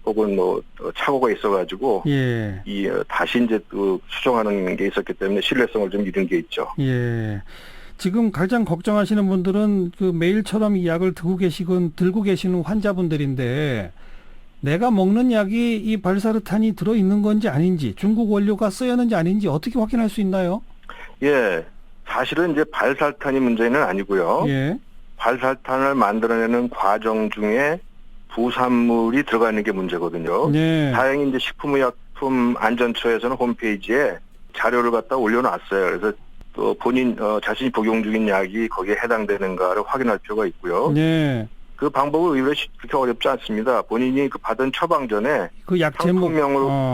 혹은 뭐 착오가 있어가지고 예. 다시 이제 또 수정하는 게 있었기 때문에 신뢰성을 좀 잃은 게 있죠. 예. 지금 가장 걱정하시는 분들은 그 매일처럼 이 약을 들고 계시는 환자분들인데 내가 먹는 약이 이 발사르탄이 들어있는 건지 아닌지 중국 원료가 쓰였는지 아닌지 어떻게 확인할 수 있나요? 예. 사실은 이제 발사르탄이 문제는 아니고요. 예. 발사르탄을 만들어내는 과정 중에 부산물이 들어가는 게 문제거든요. 네. 다행히 이제 식품의약품 안전처에서는 홈페이지에 자료를 갖다 올려놨어요. 그래서 또 본인 자신이 복용 중인 약이 거기에 해당되는가를 확인할 필요가 있고요. 네. 그 방법은 의외로 그렇게 어렵지 않습니다. 본인이 그 받은 처방 전에 그 약 제목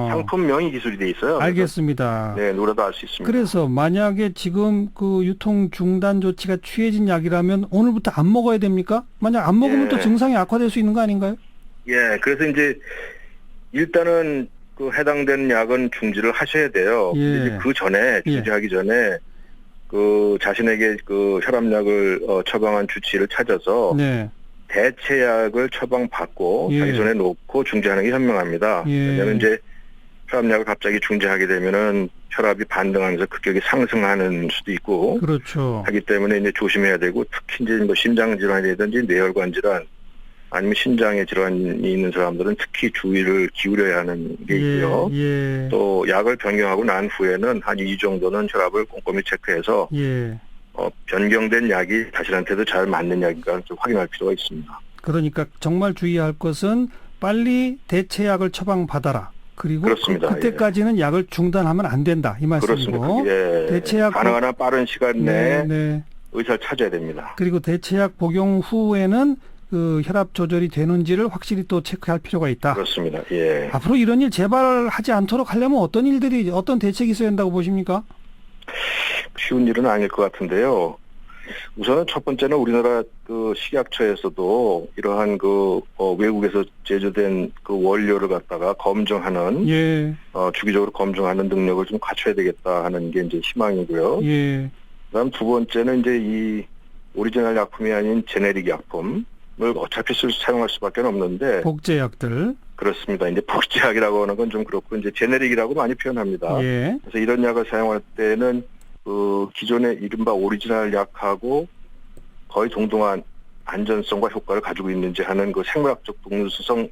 상품명이 기술이 돼 있어요. 알겠습니다. 네, 누구라도 알 수 있습니다. 그래서 만약에 지금 그 유통 중단 조치가 취해진 약이라면 오늘부터 안 먹어야 됩니까? 만약 안 먹으면 예. 또 증상이 악화될 수 있는 거 아닌가요? 예, 그래서 이제 일단은 그 해당되는 약은 중지를 하셔야 돼요. 예. 근데 이제 그 전에 중지하기 전에 그 자신에게 그 혈압약을 처방한 주치의를 찾아서 네. 대체약을 처방받고 예. 자기 손에 놓고 중지하는 게 현명합니다. 예. 왜냐하면 이제 혈압약을 갑자기 중지하게 되면은 혈압이 반등하면서 급격히 상승하는 수도 있고 그렇죠. 하기 때문에 이제 조심해야 되고 특히 이제 뭐 심장 질환이라든지 뇌혈관 질환 아니면 신장에 질환이 있는 사람들은 특히 주의를 기울여야 하는 게 있고요. 예. 또 약을 변경하고 난 후에는 한 2주 정도는 혈압을 꼼꼼히 체크해서 예. 변경된 약이 자신한테도 잘 맞는 약인가 좀 확인할 필요가 있습니다. 그러니까 정말 주의할 것은 빨리 대체약을 처방받아라. 그리고 그렇습니다. 그때까지는 약을 중단하면 안 된다. 이 말씀이고. 그렇습니다. 예. 대체약 가능한 한 빠른 시간 내에 네. 의사를 찾아야 됩니다. 그리고 대체약 복용 후에는 그 혈압 조절이 되는지를 확실히 또 체크할 필요가 있다. 그렇습니다. 예. 앞으로 이런 일 재발하지 않도록 하려면 어떤 대책이 있어야 한다고 보십니까? 쉬운 일은 아닐 것 같은데요. 우선은 첫 번째는 우리나라 그 식약처에서도 이러한 그 외국에서 제조된 그 원료를 갖다가 검증하는 예. 주기적으로 검증하는 능력을 좀 갖춰야 되겠다 하는 게 이제 희망이고요. 예. 그다음 두 번째는 이제 이 오리지널 약품이 아닌 제네릭 약품을 어차피 사용할 수밖에 없는데 복제약들. 그렇습니다. 이제 복제약이라고 하는 건 좀 그렇고 이제 제네릭이라고 많이 표현합니다. 예. 그래서 이런 약을 사용할 때는 그 기존의 이른바 오리지널 약하고 거의 동등한 안전성과 효과를 가지고 있는지 하는 그 생물학적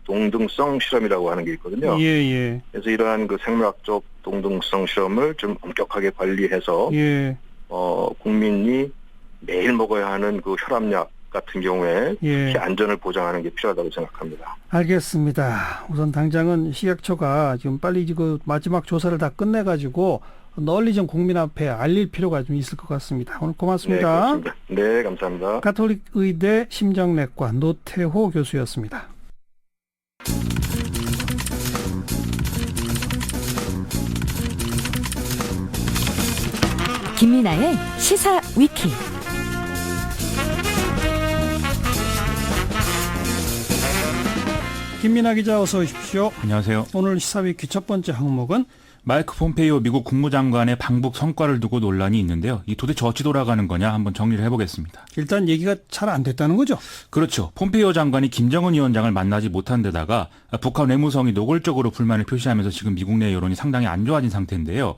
동등성 실험이라고 하는 게 있거든요. 예. 그래서 이러한 그 생물학적 동등성 실험을 좀 엄격하게 관리해서 예. 국민이 매일 먹어야 하는 그 혈압약 같은 경우에 예. 특히 안전을 보장하는 게 필요하다고 생각합니다. 알겠습니다. 우선 당장은 식약처가 지금 빨리 그 마지막 조사를 다 끝내가지고 널리 좀 국민 앞에 알릴 필요가 좀 있을 것 같습니다. 오늘 고맙습니다. 네, 그렇습니다. 네, 감사합니다. 가톨릭 의대 심장내과 노태호 교수였습니다. 김민아의 시사 위키. 김민아 기자 어서 오십시오. 안녕하세요. 오늘 시사위키 첫 번째 항목은 마이크 폼페이오 미국 국무장관의 방북 성과를 두고 논란이 있는데요. 이 도대체 어찌 돌아가는 거냐 한번 정리를 해보겠습니다. 일단 얘기가 잘 안 됐다는 거죠? 그렇죠. 폼페이오 장관이 김정은 위원장을 만나지 못한 데다가 북한 외무성이 노골적으로 불만을 표시하면서 지금 미국 내 여론이 상당히 안 좋아진 상태인데요.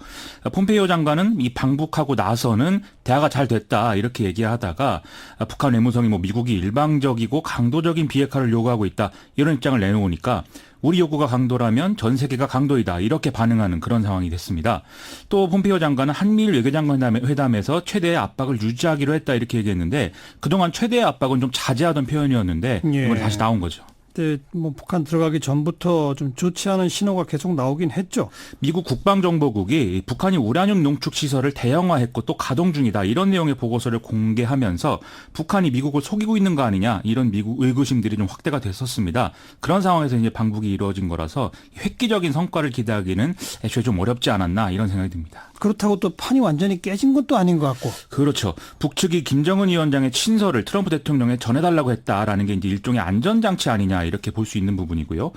폼페이오 장관은 이 방북하고 나서는 대화가 잘 됐다 이렇게 얘기하다가 북한 외무성이 미국이 일방적이고 강도적인 비핵화를 요구하고 있다 이런 입장을 내놓으니까 우리 요구가 강도라면 전 세계가 강도이다 이렇게 반응하는 그런 상황이 됐습니다. 또 폼페이오 장관은 한미일 외교장관 회담에서 최대의 압박을 유지하기로 했다 이렇게 얘기했는데 그동안 최대의 압박은 좀 자제하던 표현이었는데 이번에 다시 나온 거죠. 그때 뭐 북한 들어가기 전부터 좀 좋지 않은 신호가 계속 나오긴 했죠. 미국 국방정보국이 북한이 우라늄 농축 시설을 대형화했고 또 가동 중이다 이런 내용의 보고서를 공개하면서 북한이 미국을 속이고 있는 거 아니냐 이런 미국 의구심들이 좀 확대가 됐었습니다. 그런 상황에서 이제 방북이 이루어진 거라서 획기적인 성과를 기대하기는 애초에 좀 어렵지 않았나 이런 생각이 듭니다. 그렇다고 또 판이 완전히 깨진 것도 아닌 것 같고. 그렇죠. 북측이 김정은 위원장의 친서를 트럼프 대통령에 전해달라고 했다라는 게 이제 일종의 안전장치 아니냐 이렇게 볼 수 있는 부분이고요.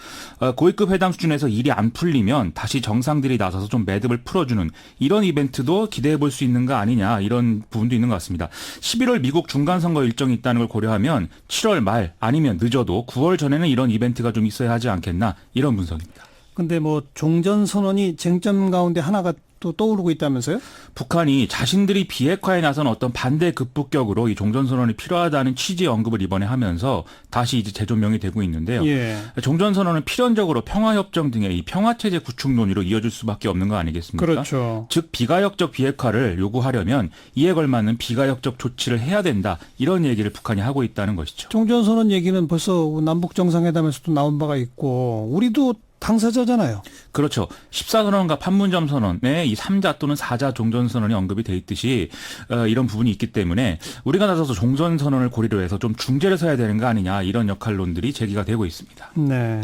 고위급 회담 수준에서 일이 안 풀리면 다시 정상들이 나서서 좀 매듭을 풀어주는 이런 이벤트도 기대해 볼 수 있는 거 아니냐 이런 부분도 있는 것 같습니다. 11월 미국 중간선거 일정이 있다는 걸 고려하면 7월 말 아니면 늦어도 9월 전에는 이런 이벤트가 좀 있어야 하지 않겠나 이런 분석입니다. 근데 뭐 종전선언이 쟁점 가운데 하나가 또 떠오르고 있다면서요? 북한이 자신들이 비핵화에 나선 어떤 반대 급부격으로 이 종전선언이 필요하다는 취지의 언급을 이번에 하면서 다시 이제 재조명이 되고 있는데요. 예. 종전선언은 필연적으로 평화협정 등의 이 평화체제 구축 논의로 이어질 수밖에 없는 거 아니겠습니까? 그렇죠. 즉 비가역적 비핵화를 요구하려면 이에 걸맞는 비가역적 조치를 해야 된다. 이런 얘기를 북한이 하고 있다는 것이죠. 종전선언 얘기는 벌써 남북 정상회담에서도 나온 바가 있고 우리도 당사자잖아요. 그렇죠. 14선언과 판문점 선언에 이 3자 또는 4자 종전선언이 언급이 돼 있듯이 이런 부분이 있기 때문에 우리가 나서서 종전선언을 고리로 해서 좀 중재를 서야 되는 거 아니냐 이런 역할론들이 제기가 되고 있습니다. 네.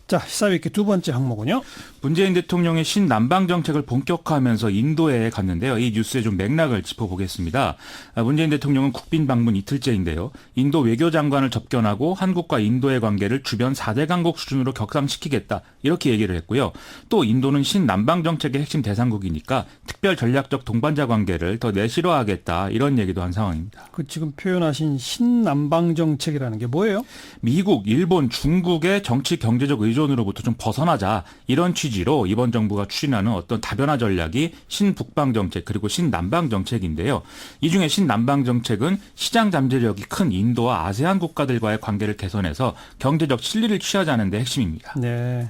자, 시사위키 두 번째 항목은요. 문재인 대통령의 신남방 정책을 본격화하면서 인도에 갔는데요. 이 뉴스의 좀 맥락을 짚어보겠습니다. 문재인 대통령은 국빈 방문 이틀째인데요. 인도 외교장관을 접견하고 한국과 인도의 관계를 주변 4대 강국 수준으로 격상시키겠다. 이렇게 얘기를 했고요. 또 인도는 신남방 정책의 핵심 대상국이니까 특별 전략적 동반자 관계를 더 내실화하겠다. 이런 얘기도 한 상황입니다. 그 지금 표현하신 신남방 정책이라는 게 뭐예요? 미국, 일본, 중국의 정치 경제적 의존으로부터 좀 벗어나자 이런 취지로 이번 정부가 추진하는 어떤 다변화 전략이 신북방 정책 그리고 신남방 정책인데요. 이 중에 신남방 정책은 시장 잠재력이 큰 인도와 아세안 국가들과의 관계를 개선해서 경제적 실리를 취하자는 데 핵심입니다. 네.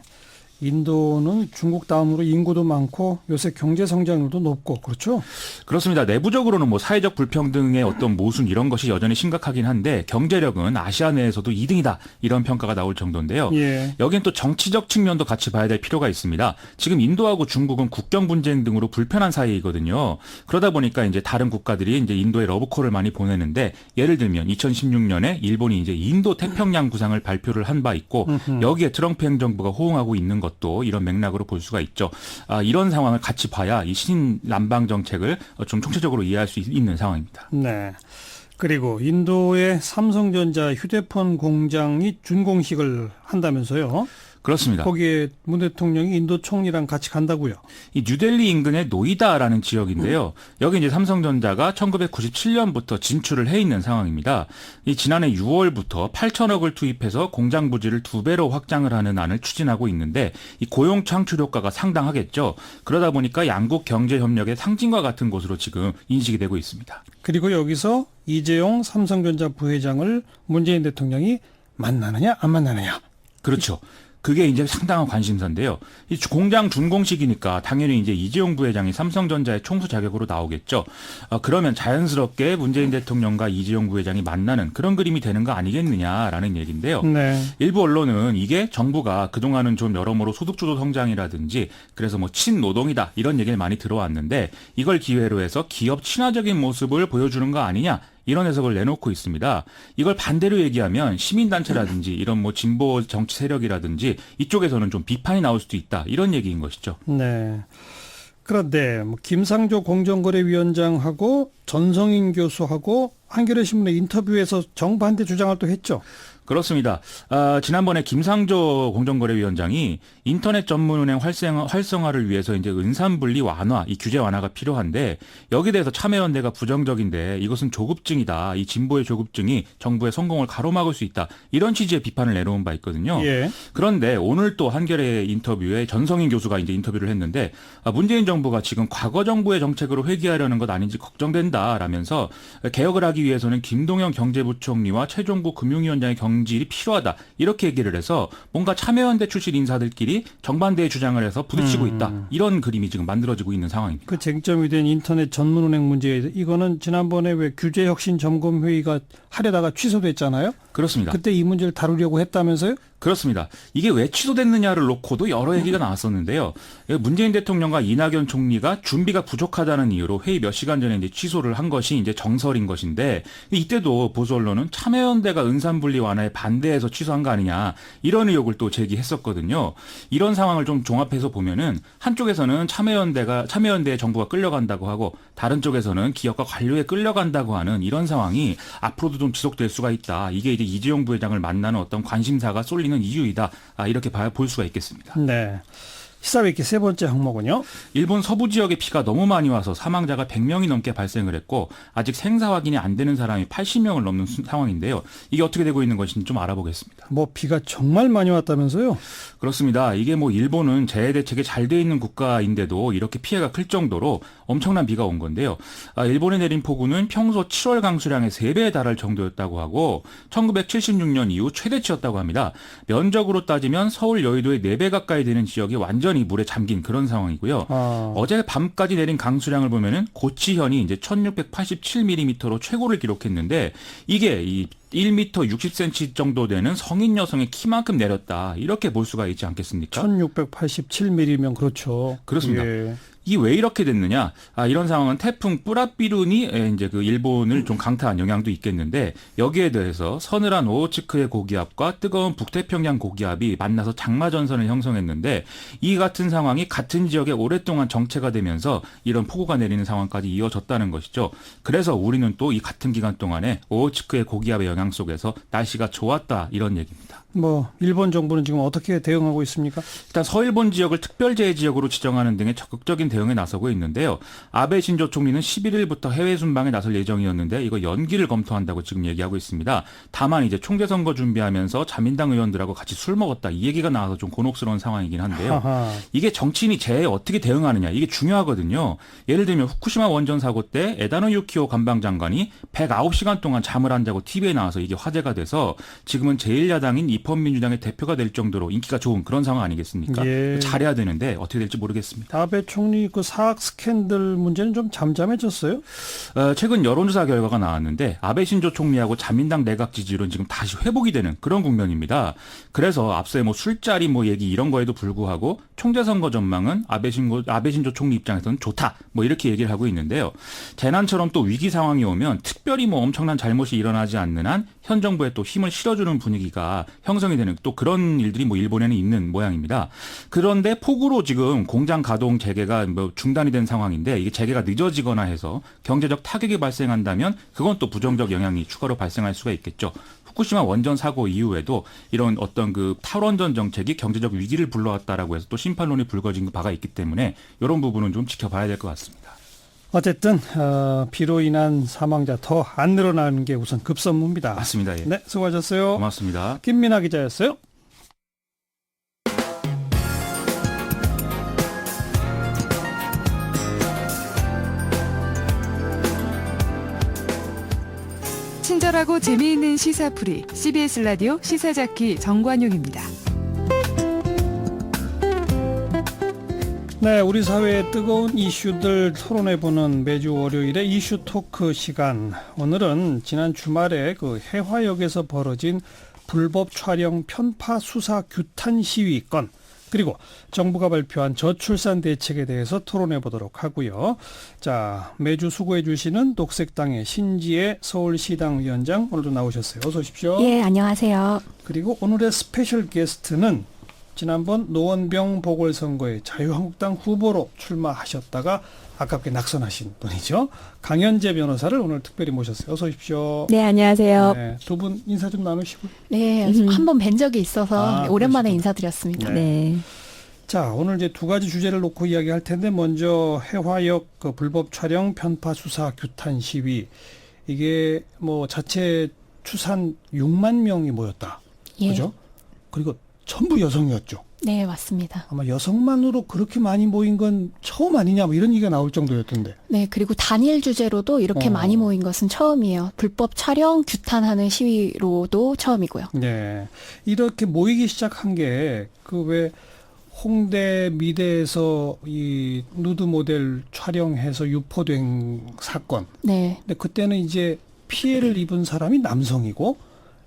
인도는 중국 다음으로 인구도 많고 요새 경제 성장률도 높고 그렇죠? 그렇습니다. 내부적으로는 뭐 사회적 불평등의 어떤 모순 이런 것이 여전히 심각하긴 한데 경제력은 아시아 내에서도 2등이다 이런 평가가 나올 정도인데요. 예. 여기는 또 정치적 측면도 같이 봐야 될 필요가 있습니다. 지금 인도하고 중국은 국경 분쟁 등으로 불편한 사이거든요. 그러다 보니까 이제 다른 국가들이 이제 인도에 러브콜을 많이 보내는데 예를 들면 2016년에 일본이 이제 인도 태평양 구상을 발표를 한 바 있고 여기에 트럼프 행정부가 호응하고 있는 것도 이런 맥락으로 볼 수가 있죠. 이런 상황을 같이 봐야 이 신남방 정책을 좀 총체적으로 이해할 수 있는 상황입니다. 네. 그리고 인도의 삼성전자 휴대폰 공장이 준공식을 한다면서요? 그렇습니다. 거기에 문 대통령이 인도 총리랑 같이 간다고요? 이 뉴델리 인근의 노이다라는 지역인데요. 여기 이제 삼성전자가 1997년부터 진출을 해 있는 상황입니다. 이 지난해 6월부터 8천억을 투입해서 공장 부지를 2배로 확장을 하는 안을 추진하고 있는데 이 고용 창출 효과가 상당하겠죠. 그러다 보니까 양국 경제 협력의 상징과 같은 곳으로 지금 인식이 되고 있습니다. 그리고 여기서 이재용 삼성전자 부회장을 문재인 대통령이 만나느냐 안 만나느냐? 그렇죠. 그게 이제 상당한 관심사인데요. 이 공장 준공식이니까 당연히 이제 이재용 부회장이 삼성전자의 총수 자격으로 나오겠죠. 그러면 자연스럽게 문재인 대통령과 이재용 부회장이 만나는 그런 그림이 되는 거 아니겠느냐라는 얘기인데요. 네. 일부 언론은 이게 정부가 그동안은 좀 여러모로 소득주도 성장이라든지 그래서 뭐 친노동이다 이런 얘기를 많이 들어왔는데 이걸 기회로 해서 기업 친화적인 모습을 보여주는 거 아니냐. 이런 해석을 내놓고 있습니다. 이걸 반대로 얘기하면 시민단체라든지 이런 뭐 진보 정치 세력이라든지 이쪽에서는 좀 비판이 나올 수도 있다. 이런 얘기인 것이죠. 네. 그런데 뭐 김상조 공정거래위원장하고 전성인 교수하고 한겨레 신문의 인터뷰에서 정반대 주장을 또 했죠. 그렇습니다. 지난번에 김상조 공정거래위원장이 인터넷 전문은행 활성화를 위해서 이제 은산분리 완화, 이 규제 완화가 필요한데 여기에 대해서 참여연대가 부정적인데 이것은 조급증이다. 이 진보의 조급증이 정부의 성공을 가로막을 수 있다. 이런 취지의 비판을 내놓은 바 있거든요. 예. 그런데 오늘 또 한겨레 인터뷰에 전성인 교수가 이제 인터뷰를 했는데 문재인 정부가 지금 과거 정부의 정책으로 회귀하려는 것 아닌지 걱정된다라면서 개혁을 하기 위해서는 김동연 경제부총리와 최종구 금융위원장의 경질이 필요하다. 이렇게 얘기를 해서 뭔가 참여연대 출신 인사들끼리 정반대의 주장을 해서 부딪히고 있다. 이런 그림이 지금 만들어지고 있는 상황입니다. 그 쟁점이 된 인터넷 전문은행 문제, 이거는 지난번에 왜 규제혁신점검회의가 하려다가 취소됐잖아요. 그렇습니다. 그때 이 문제를 다루려고 했다면서요? 그렇습니다. 이게 왜 취소됐느냐를 놓고도 여러 얘기가 나왔었는데요. 문재인 대통령과 이낙연 총리가 준비가 부족하다는 이유로 회의 몇 시간 전에 이제 취소를 한 것이 이제 정설인 것인데, 이때도 보수 언론은 참여연대가 은산분리 완화에 반대해서 취소한 거 아니냐, 이런 의혹을 또 제기했었거든요. 이런 상황을 좀 종합해서 보면은 한쪽에서는 참여연대에 정부가 끌려간다고 하고, 다른 쪽에서는 기업과 관료에 끌려간다고 하는 이런 상황이 앞으로도 좀 지속될 수가 있다. 이게 이제 이재용 부회장을 만나는 어떤 관심사가 쏠리는 이유이다. 이렇게 볼 수가 있겠습니다. 네. 시사회기 세 번째 항목은요. 일본 서부 지역에 비가 너무 많이 와서 사망자가 100명이 넘게 발생을 했고, 아직 생사 확인이 안 되는 사람이 80명을 넘는 상황인데요. 이게 어떻게 되고 있는 것인지 좀 알아보겠습니다. 뭐 비가 정말 많이 왔다면서요? 그렇습니다. 이게 뭐 일본은 재해 대책이 잘 돼 있는 국가인데도 이렇게 피해가 클 정도로 엄청난 비가 온 건데요. 일본에 내린 폭우는 평소 7월 강수량의 3배에 달할 정도였다고 하고 1976년 이후 최대치였다고 합니다. 면적으로 따지면 서울 여의도의 4배 가까이 되는 지역이 완전히 물에 잠긴 그런 상황이고요. 어제 밤까지 내린 강수량을 보면은 고치현이 이제 1687mm로 최고를 기록했는데, 이게 이 1m 60cm 정도 되는 성인 여성의 키만큼 내렸다. 이렇게 볼 수가 있지 않겠습니까? 1687mm면 그렇죠. 그렇습니다. 예. 이 왜 이렇게 됐느냐? 이런 상황은 태풍 뿌라비룬이 이제 그 일본을 좀 강타한 영향도 있겠는데, 여기에 대해서 서늘한 오호츠크의 고기압과 뜨거운 북태평양 고기압이 만나서 장마 전선을 형성했는데, 이 같은 상황이 같은 지역에 오랫동안 정체가 되면서 이런 폭우가 내리는 상황까지 이어졌다는 것이죠. 그래서 우리는 또 이 같은 기간 동안에 오호츠크의 고기압의 영향 속에서 날씨가 좋았다, 이런 얘기입니다. 뭐 일본 정부는 지금 어떻게 대응하고 있습니까? 일단 서일본 지역을 특별재해 지역으로 지정하는 등의 적극적인 대응에 나서고 있는데요. 아베 신조 총리는 11일부터 해외 순방에 나설 예정이었는데 이거 연기를 검토한다고 지금 얘기하고 있습니다. 다만 이제 총재 선거 준비하면서 자민당 의원들하고 같이 술 먹었다, 이 얘기가 나와서 좀 곤혹스러운 상황이긴 한데요. 이게 정치인이 재해에 어떻게 대응하느냐, 이게 중요하거든요. 예를 들면 후쿠시마 원전 사고 때 에다노 유키오 관방장관이 109시간 동안 잠을 안 자고 TV에 나와서 이게 화제가 돼서 지금은 제1야당인 입헌민주당의 대표가 될 정도로 인기가 좋은 그런 상황 아니겠습니까? 예. 잘해야 되는데 어떻게 될지 모르겠습니다. 아베 총리 그 사학 스캔들 문제는 좀 잠잠해졌어요? 최근 여론조사 결과가 나왔는데 아베 신조 총리하고 자민당 내각 지지율은 지금 다시 회복이 되는 그런 국면입니다. 그래서 앞서의 뭐 술자리 뭐 얘기 이런 거에도 불구하고 총재 선거 전망은 아베 신조 총리 입장에서는 좋다, 뭐 이렇게 얘기를 하고 있는데요. 재난처럼 또 위기 상황이 오면 특별히 뭐 엄청난 잘못이 일어나지 않는 한 현 정부에 또 힘을 실어주는 분위기가 형성이 되는 또 그런 일들이 뭐 일본에는 있는 모양입니다. 그런데 폭우로 지금 공장 가동 재개가 뭐 중단이 된 상황인데, 이게 재개가 늦어지거나 해서 경제적 타격이 발생한다면 그건 또 부정적 영향이 추가로 발생할 수가 있겠죠. 후쿠시마 원전 사고 이후에도 이런 어떤 그 탈원전 정책이 경제적 위기를 불러왔다라고 해서 또 심판론이 불거진 바가 있기 때문에 이런 부분은 좀 지켜봐야 될 것 같습니다. 어쨌든 비로 인한 사망자 더 안 늘어나는 게 우선 급선무입니다. 맞습니다. 예. 네, 수고하셨어요. 고맙습니다. 김민아 기자였어요. 친절하고 재미있는 시사풀이 CBS 라디오 시사자키 정관용입니다. 네, 우리 사회의 뜨거운 이슈들 토론해보는 매주 월요일의 이슈 토크 시간. 오늘은 지난 주말에 그 해화역에서 벌어진 불법 촬영 편파 수사 규탄 시위 건, 그리고 정부가 발표한 저출산 대책에 대해서 토론해 보도록 하고요. 자, 매주 수고해 주시는 녹색당의 신지혜 서울시당 위원장, 오늘도 나오셨어요. 어서 오십시오. 예, 안녕하세요. 그리고 오늘의 스페셜 게스트는 지난번 노원병 보궐선거에 자유한국당 후보로 출마하셨다가 아깝게 낙선하신 분이죠. 강현재 변호사를 오늘 특별히 모셨어요. 어서 오십시오. 네, 안녕하세요. 네, 두 분 인사 좀 나누시고. 네, 한 번 뵌 적이 있어서 오랜만에 그러시구나. 인사드렸습니다. 네. 자, 오늘 이제 두 가지 주제를 놓고 이야기할 텐데, 먼저 해화역 그 불법 촬영 편파 수사 규탄 시위, 이게 뭐 자체 추산 6만 명이 모였다. 예. 그죠? 그리고 전부 여성이었죠. 네, 맞습니다. 아마 여성만으로 그렇게 많이 모인 건 처음 아니냐 뭐 이런 얘기가 나올 정도였던데. 네, 그리고 단일 주제로도 이렇게 많이 모인 것은 처음이에요. 불법 촬영, 규탄하는 시위로도 처음이고요. 네. 이렇게 모이기 시작한 게 그 왜 홍대 미대에서 이 누드 모델 촬영해서 유포된 사건. 네. 근데 그때는 이제 피해를 입은 사람이 남성이고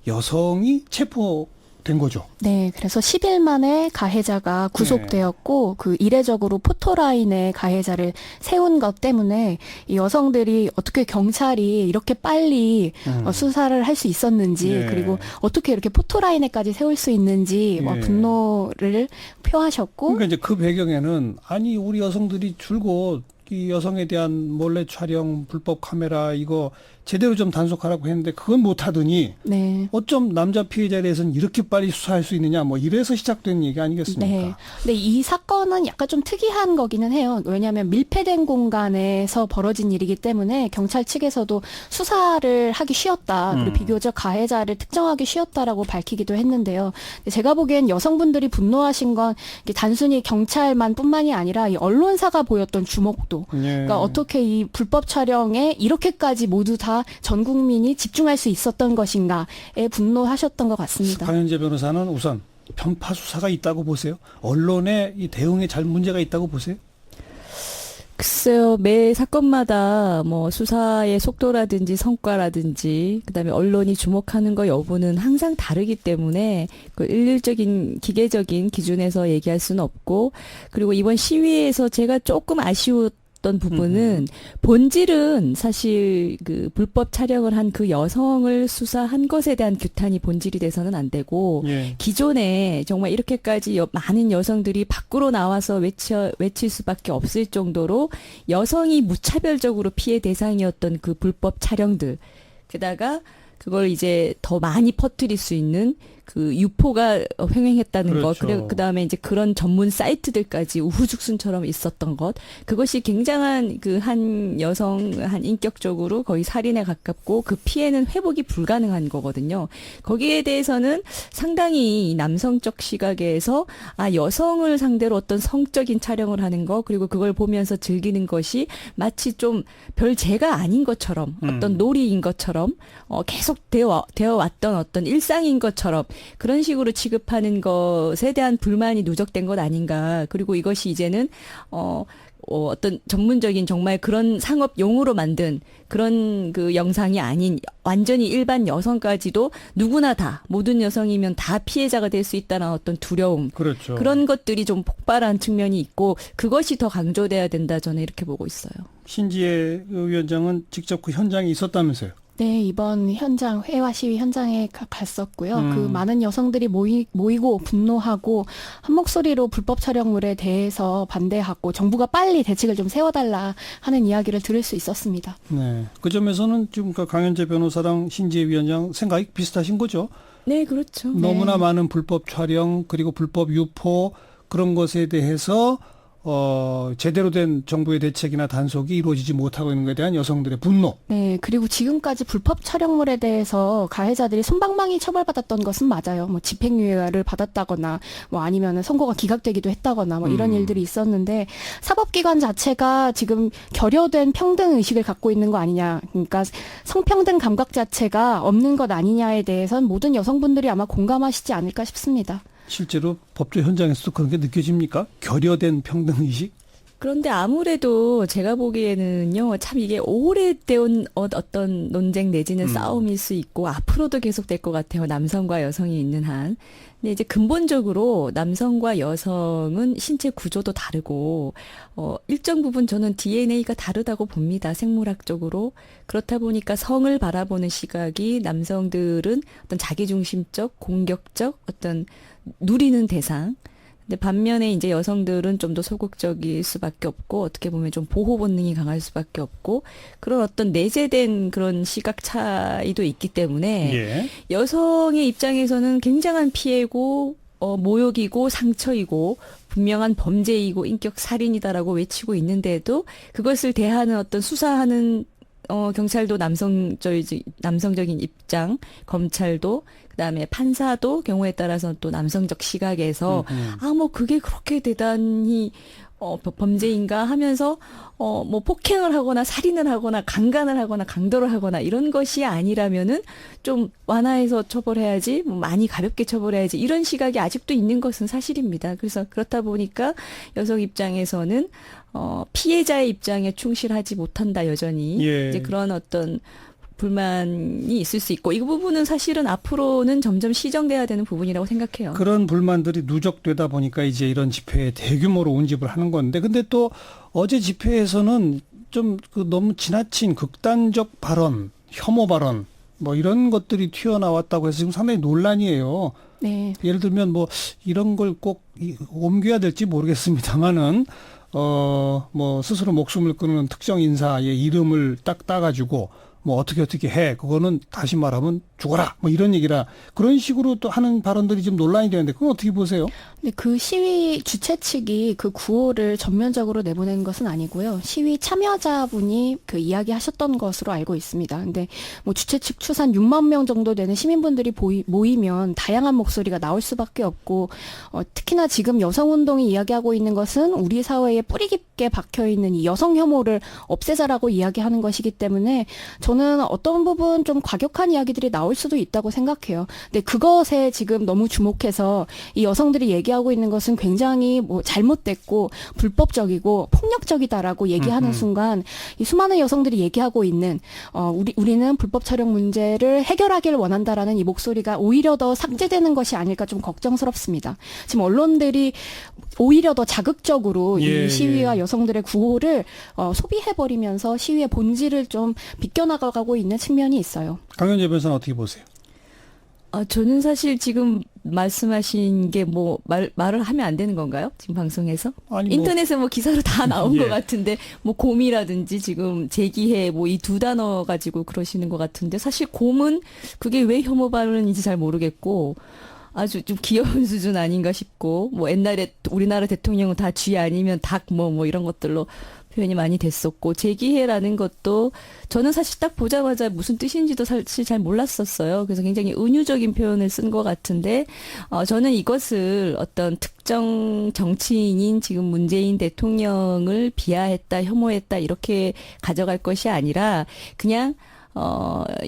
여성이 체포된 거죠. 네, 그래서 10일 만에 가해자가 구속되었고 그 이례적으로 포토라인에 가해자를 세운 것 때문에 이 여성들이 어떻게 경찰이 이렇게 빨리 수사를 할 수 있었는지 네. 그리고 어떻게 이렇게 포토라인에까지 세울 수 있는지 네. 분노를 표하셨고 그러니까 이제 그 배경에는 아니 우리 여성들이 줄곧 이 여성에 대한 몰래 촬영, 불법 카메라 이거 제대로 좀 단속하라고 했는데 그건 못하더니 네. 어쩜 남자 피해자에 대해서는 이렇게 빨리 수사할 수 있느냐 뭐 이래서 시작된 얘기 아니겠습니까? 네. 근데 이 사건은 약간 좀 특이한 거기는 해요. 왜냐하면 밀폐된 공간에서 벌어진 일이기 때문에 경찰 측에서도 수사를 하기 쉬웠다. 그리고 비교적 가해자를 특정하기 쉬웠다라고 밝히기도 했는데요. 근데 제가 보기엔 여성분들이 분노하신 건 이게 단순히 경찰만 뿐만이 아니라 이 언론사가 보였던 주목도. 예. 그러니까 어떻게 이 불법 촬영에 이렇게까지 모두 다 전 국민이 집중할 수 있었던 것인가에 분노하셨던 것 같습니다. 강현재 변호사는 우선 편파 수사가 있다고 보세요? 언론의 이 대응에 잘 문제가 있다고 보세요? 글쎄요, 매 사건마다 뭐 수사의 속도라든지 성과라든지 그다음에 언론이 주목하는 거 여부는 항상 다르기 때문에 그 일률적인 기계적인 기준에서 얘기할 수는 없고, 그리고 이번 시위에서 제가 조금 아쉬웠던 부분은 본질은 사실 그 불법 촬영을 한 그 여성을 수사한 것에 대한 규탄이 본질이 돼서는 안 되고, 예. 기존에 정말 이렇게까지 많은 여성들이 밖으로 나와서 외칠 수밖에 없을 정도로 여성이 무차별적으로 피해 대상이었던 그 불법 촬영들, 게다가 그걸 이제 더 많이 퍼뜨릴 수 있는 그 유포가 횡행했다는 그렇죠. 것, 그리고 그다음에 이제 그런 전문 사이트들까지 우후죽순처럼 있었던 것, 그것이 굉장한 그 한 여성, 한 인격적으로 거의 살인에 가깝고 그 피해는 회복이 불가능한 거거든요. 거기에 대해서는 상당히 남성적 시각에서 여성을 상대로 어떤 성적인 촬영을 하는 거, 그리고 그걸 보면서 즐기는 것이 마치 좀 별 죄가 아닌 것처럼, 어떤 놀이인 것처럼, 계속 되어 왔던 어떤 일상인 것처럼 그런 식으로 취급하는 것에 대한 불만이 누적된 것 아닌가. 그리고 이것이 이제는 어떤 전문적인 정말 그런 상업용으로 만든 그런 그 영상이 아닌 완전히 일반 여성까지도 누구나 다, 모든 여성이면 다 피해자가 될 수 있다는 어떤 두려움. 그렇죠. 그런 것들이 좀 폭발한 측면이 있고, 그것이 더 강조돼야 된다, 저는 이렇게 보고 있어요. 신지혜 위원장은 직접 그 현장에 있었다면서요? 네, 이번 현장, 회화 시위 현장에 갔었고요. 그 많은 여성들이 모이고 분노하고 한 목소리로 불법 촬영물에 대해서 반대하고 정부가 빨리 대책을 좀 세워달라 하는 이야기를 들을 수 있었습니다. 네. 그 점에서는 지금 그 강현재 변호사랑 신지혜 위원장 생각이 비슷하신 거죠? 네, 그렇죠. 너무나 많은 불법 촬영 그리고 불법 유포 그런 것에 대해서 제대로 된 정부의 대책이나 단속이 이루어지지 못하고 있는 것에 대한 여성들의 분노. 네, 그리고 지금까지 불법 촬영물에 대해서 가해자들이 솜방망이 처벌받았던 것은 맞아요. 뭐 집행유예를 받았다거나, 뭐 아니면은 선고가 기각되기도 했다거나, 뭐 이런 일들이 있었는데, 사법기관 자체가 지금 결여된 평등 의식을 갖고 있는 거 아니냐. 그러니까 성평등 감각 자체가 없는 것 아니냐에 대해서는 모든 여성분들이 아마 공감하시지 않을까 싶습니다. 실제로 법조 현장에서도 그런 게 느껴집니까? 결여된 평등의식? 그런데 아무래도 제가 보기에는요, 참 이게 오래된 어떤 논쟁 내지는 싸움일 수 있고, 앞으로도 계속될 것 같아요. 남성과 여성이 있는 한. 근데 이제 근본적으로 남성과 여성은 신체 구조도 다르고, 일정 부분 저는 DNA가 다르다고 봅니다. 생물학적으로. 그렇다 보니까 성을 바라보는 시각이 남성들은 어떤 자기중심적, 공격적, 어떤 누리는 대상. 근데 반면에 이제 여성들은 좀 더 소극적일 수밖에 없고, 어떻게 보면 좀 보호 본능이 강할 수밖에 없고, 그런 어떤 내재된 그런 시각 차이도 있기 때문에 예. 여성의 입장에서는 굉장한 피해고, 모욕이고 상처이고 분명한 범죄이고 인격 살인이다라고 외치고 있는데도 그것을 대하는 어떤 수사하는 경찰도 남성적인 입장, 검찰도 그다음에 판사도 경우에 따라서 또 남성적 시각에서 뭐 그게 그렇게 대단히 범죄인가 하면서 뭐 폭행을 하거나 살인을 하거나 강간을 하거나 강도를 하거나 이런 것이 아니라면은 좀 완화해서 처벌해야지, 뭐 많이 가볍게 처벌해야지, 이런 시각이 아직도 있는 것은 사실입니다. 그래서 그렇다 보니까 여성 입장에서는 피해자의 입장에 충실하지 못한다, 여전히. 예. 이제 그런 어떤 불만이 있을 수 있고, 이 부분은 사실은 앞으로는 점점 시정돼야 되는 부분이라고 생각해요. 그런 불만들이 누적되다 보니까 이제 이런 집회에 대규모로 운집을 하는 건데, 근데 또 어제 집회에서는 좀 너무 지나친 극단적 발언, 혐오 발언, 뭐 이런 것들이 튀어나왔다고 해서 지금 상당히 논란이에요. 네. 예를 들면 뭐 이런 걸 꼭 옮겨야 될지 모르겠습니다만은 뭐 스스로 목숨을 끊는 특정 인사의 이름을 딱 따가지고 뭐 어떻게 해, 그거는 다시 말하면 죽어라, 뭐 이런 얘기라, 그런 식으로 또 하는 발언들이 지금 논란이 되는데, 그건 어떻게 보세요? 네, 그 시위 주최 측이 그 구호를 전면적으로 내보낸 것은 아니고요. 시위 참여자분이 그 이야기하셨던 것으로 알고 있습니다. 근데 뭐 주최 측 추산 6만 명 정도 되는 시민분들이 모이면 다양한 목소리가 나올 수밖에 없고, 특히나 지금 여성운동이 이야기하고 있는 것은 우리 사회에 뿌리 깊게 박혀있는 이 여성 혐오를 없애자라고 이야기하는 것이기 때문에 저는 어떤 부분 좀 과격한 이야기들이 나올 수도 있다고 생각해요. 근데 그것에 지금 너무 주목해서 이 여성들이 얘기하고 있는 것은 굉장히 뭐 잘못됐고 불법적이고 폭력적이다라고 얘기하는 순간 이 수많은 여성들이 얘기하고 있는 우리는 불법 촬영 문제를 해결하길 원한다라는 이 목소리가 오히려 더 삭제되는 것이 아닐까 좀 걱정스럽습니다. 지금 언론들이 오히려 더 자극적으로 이 시위와 여성들의 구호를 소비해버리면서 시위의 본질을 좀 비껴나가고 있는 측면이 있어요. 강현재 변호사는 어떻게 보세요? 저는 사실 지금 말씀하신 게 뭐 말을 하면 안 되는 건가요? 지금 방송에서? 아니, 인터넷에 뭐 기사로 다 나온 예. 것 같은데, 뭐 곰이라든지 지금 재기해 뭐 이 두 단어 가지고 그러시는 것 같은데, 사실 곰은 그게 왜 혐오 발언인지 잘 모르겠고, 아주 좀 귀여운 수준 아닌가 싶고, 뭐 옛날에 우리나라 대통령은 다 쥐 아니면 닭 뭐 이런 것들로 표현이 많이 됐었고, 재기해라는 것도 저는 사실 딱 보자마자 무슨 뜻인지도 사실 잘 몰랐었어요. 그래서 굉장히 은유적인 표현을 쓴 것 같은데, 저는 이것을 어떤 특정 정치인인 지금 문재인 대통령을 비하했다, 혐오했다 이렇게 가져갈 것이 아니라 그냥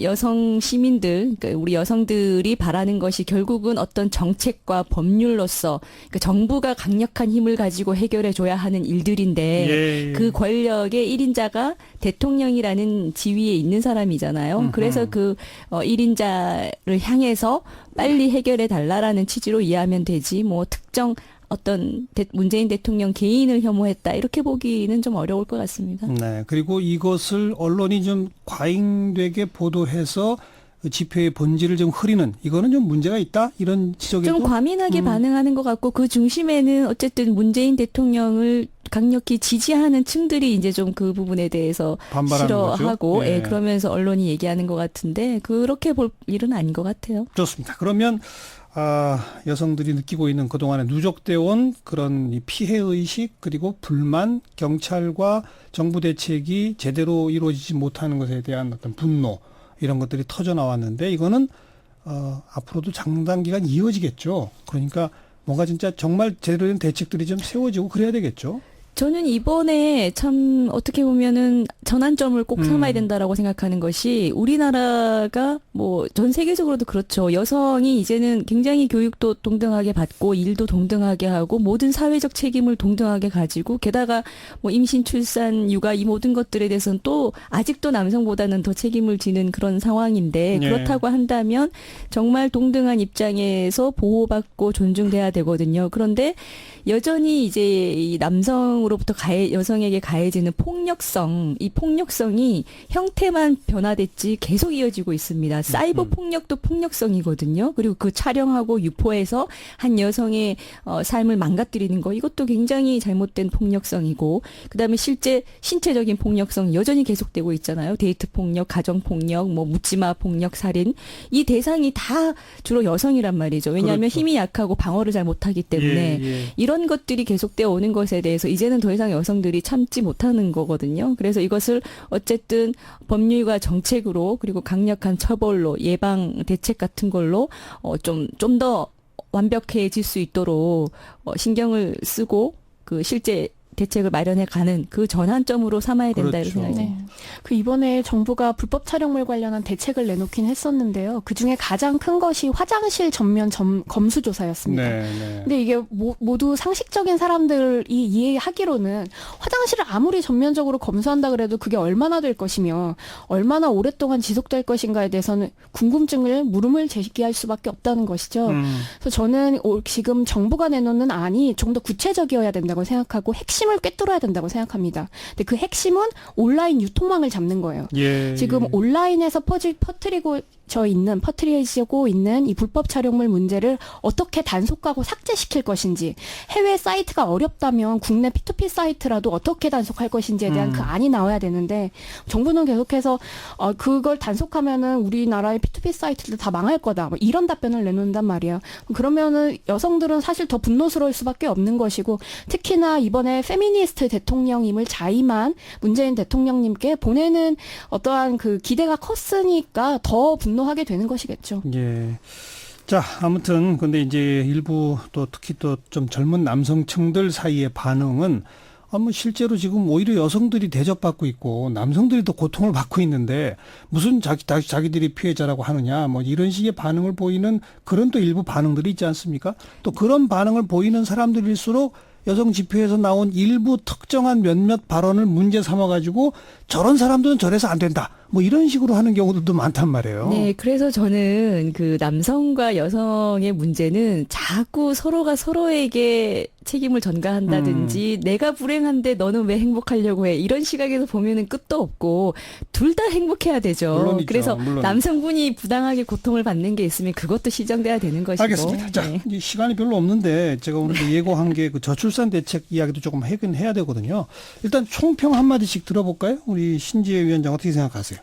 여성 시민들, 그러니까 우리 여성들이 바라는 것이 결국은 어떤 정책과 법률로서, 그러니까 정부가 강력한 힘을 가지고 해결해 줘야 하는 일들인데, 그 권력의 1인자가 대통령이라는 지위에 있는 사람이잖아요. 그래서 그 1인자를 향해서 빨리 해결해 달라라는 취지로 이해하면 되지, 뭐 특정 어떤 문재인 대통령 개인을 혐오했다 이렇게 보기는 좀 어려울 것 같습니다. 네. 그리고 이것을 언론이 좀 과잉되게 보도해서 집회의 본질을 좀 흐리는, 이거는 좀 문제가 있다, 이런 지적에도 좀 과민하게 반응하는 것 같고, 그 중심에는 어쨌든 문재인 대통령을 강력히 지지하는 층들이 이제 좀 그 부분에 대해서 싫어하고, 예, 그러면서 언론이 얘기하는 것 같은데, 그렇게 볼 일은 아닌 것 같아요. 좋습니다. 그러면 여성들이 느끼고 있는 그동안에 누적되어 온 그런 이 피해의식, 그리고 불만, 경찰과 정부 대책이 제대로 이루어지지 못하는 것에 대한 어떤 분노, 이런 것들이 터져 나왔는데, 이거는 앞으로도 장단기간 이어지겠죠. 그러니까 뭔가 진짜 정말 제대로 된 대책들이 좀 세워지고 그래야 되겠죠. 저는 이번에 참 어떻게 보면은 전환점을 꼭 삼아야 된다라고 생각하는 것이, 우리나라가 뭐 전 세계적으로도 그렇죠. 여성이 이제는 굉장히 교육도 동등하게 받고 일도 동등하게 하고 모든 사회적 책임을 동등하게 가지고, 게다가 뭐 임신, 출산, 육아 이 모든 것들에 대해서는 또 아직도 남성보다는 더 책임을 지는 그런 상황인데, 그렇다고 한다면 정말 동등한 입장에서 보호받고 존중돼야 되거든요. 그런데 여전히 이제 이 남성으로부터 여성에게 가해지는 폭력성, 이 폭력성이 형태만 변화됐지 계속 이어지고 있습니다. 사이버 폭력도 폭력성이거든요. 그리고 그 촬영하고 유포해서 한 여성의 삶을 망가뜨리는 거, 이것도 굉장히 잘못된 폭력성이고, 그다음에 실제 신체적인 폭력성 여전히 계속되고 있잖아요. 데이트 폭력, 가정 폭력, 뭐 묻지마 폭력, 살인, 이 대상이 다 주로 여성이란 말이죠. 왜냐하면 힘이 약하고 방어를 잘 못하기 때문에 이런 것들이 계속되어 오는 것에 대해서 이제는 그러면 더 이상 여성들이 참지 못하는 거거든요. 그래서 이것을 어쨌든 법률과 정책으로 그리고 강력한 처벌로 예방 대책 같은 걸로 좀 더 완벽해질 수 있도록 신경을 쓰고 그 실제 대책을 마련해 가는 그 전환점으로 삼아야 된다 이렇게 그렇죠. 생각합니다. 네. 그 이번에 정부가 불법 촬영물 관련한 대책을 내놓긴 했었는데요. 그 중에 가장 큰 것이 화장실 전면 검수 조사였습니다. 네. 근데 이게 모두 상식적인 사람들이 이해하기로는 화장실을 아무리 전면적으로 검수한다 그래도 그게 얼마나 될 것이며 얼마나 오랫동안 지속될 것인가에 대해서는 궁금증을 물음을 제기할 수밖에 없다는 것이죠. 그래서 저는 지금 정부가 내놓는 안이 좀 더 구체적이어야 된다고 생각하고 핵심을 꿰뚫어야 된다고 생각합니다. 근데 그 핵심은 온라인 유통망을 잡는 거예요. 예. 지금 온라인에서 퍼뜨리고 있는 이 불법 촬영물 문제를 어떻게 단속하고 삭제시킬 것인지, 해외 사이트가 어렵다면 국내 P2P 사이트라도 어떻게 단속할 것인지에 대한 그 안이 나와야 되는데, 정부는 계속해서 그걸 단속하면은 우리나라의 P2P 사이트들 다 망할 거다, 뭐 이런 답변을 내놓는단 말이에요. 그러면은 여성들은 사실 더 분노스러울 수밖에 없는 것이고, 특히나 이번에 페미니스트 대통령임을 자임한 문재인 대통령님께 보내는 어떠한 그 기대가 컸으니까 더 분노하게 되는 것이겠죠. 예. 자, 아무튼 근데 이제 일부 또 특히 또 좀 젊은 남성층들 사이의 반응은 뭐 실제로 지금 오히려 여성들이 대접받고 있고 남성들이 더 고통을 받고 있는데 무슨 자기들이 피해자라고 하느냐, 뭐 이런 식의 반응을 보이는 그런 또 일부 반응들이 있지 않습니까? 또 그런 반응을 보이는 사람들일수록 여성 집회에서 나온 일부 특정한 몇몇 발언을 문제 삼아가지고 저런 사람들은 저래서 안 된다, 뭐 이런 식으로 하는 경우들도 많단 말이에요. 네, 그래서 저는 그 남성과 여성의 문제는 자꾸 서로가 서로에게 책임을 전가한다든지 내가 불행한데 너는 왜 행복하려고 해, 이런 시각에서 보면은 끝도 없고 둘 다 행복해야 되죠. 물론이죠. 그래서 물론. 남성분이 부당하게 고통을 받는 게 있으면 그것도 시정돼야 되는 것이고. 알겠습니다. 자, 네. 이제 시간이 별로 없는데 제가 오늘 예고한 게 그 저출산 대책 이야기도 조금 하긴 해야 되거든요. 일단 총평 한마디씩 들어볼까요? 우리 신지혜 위원장 어떻게 생각하세요?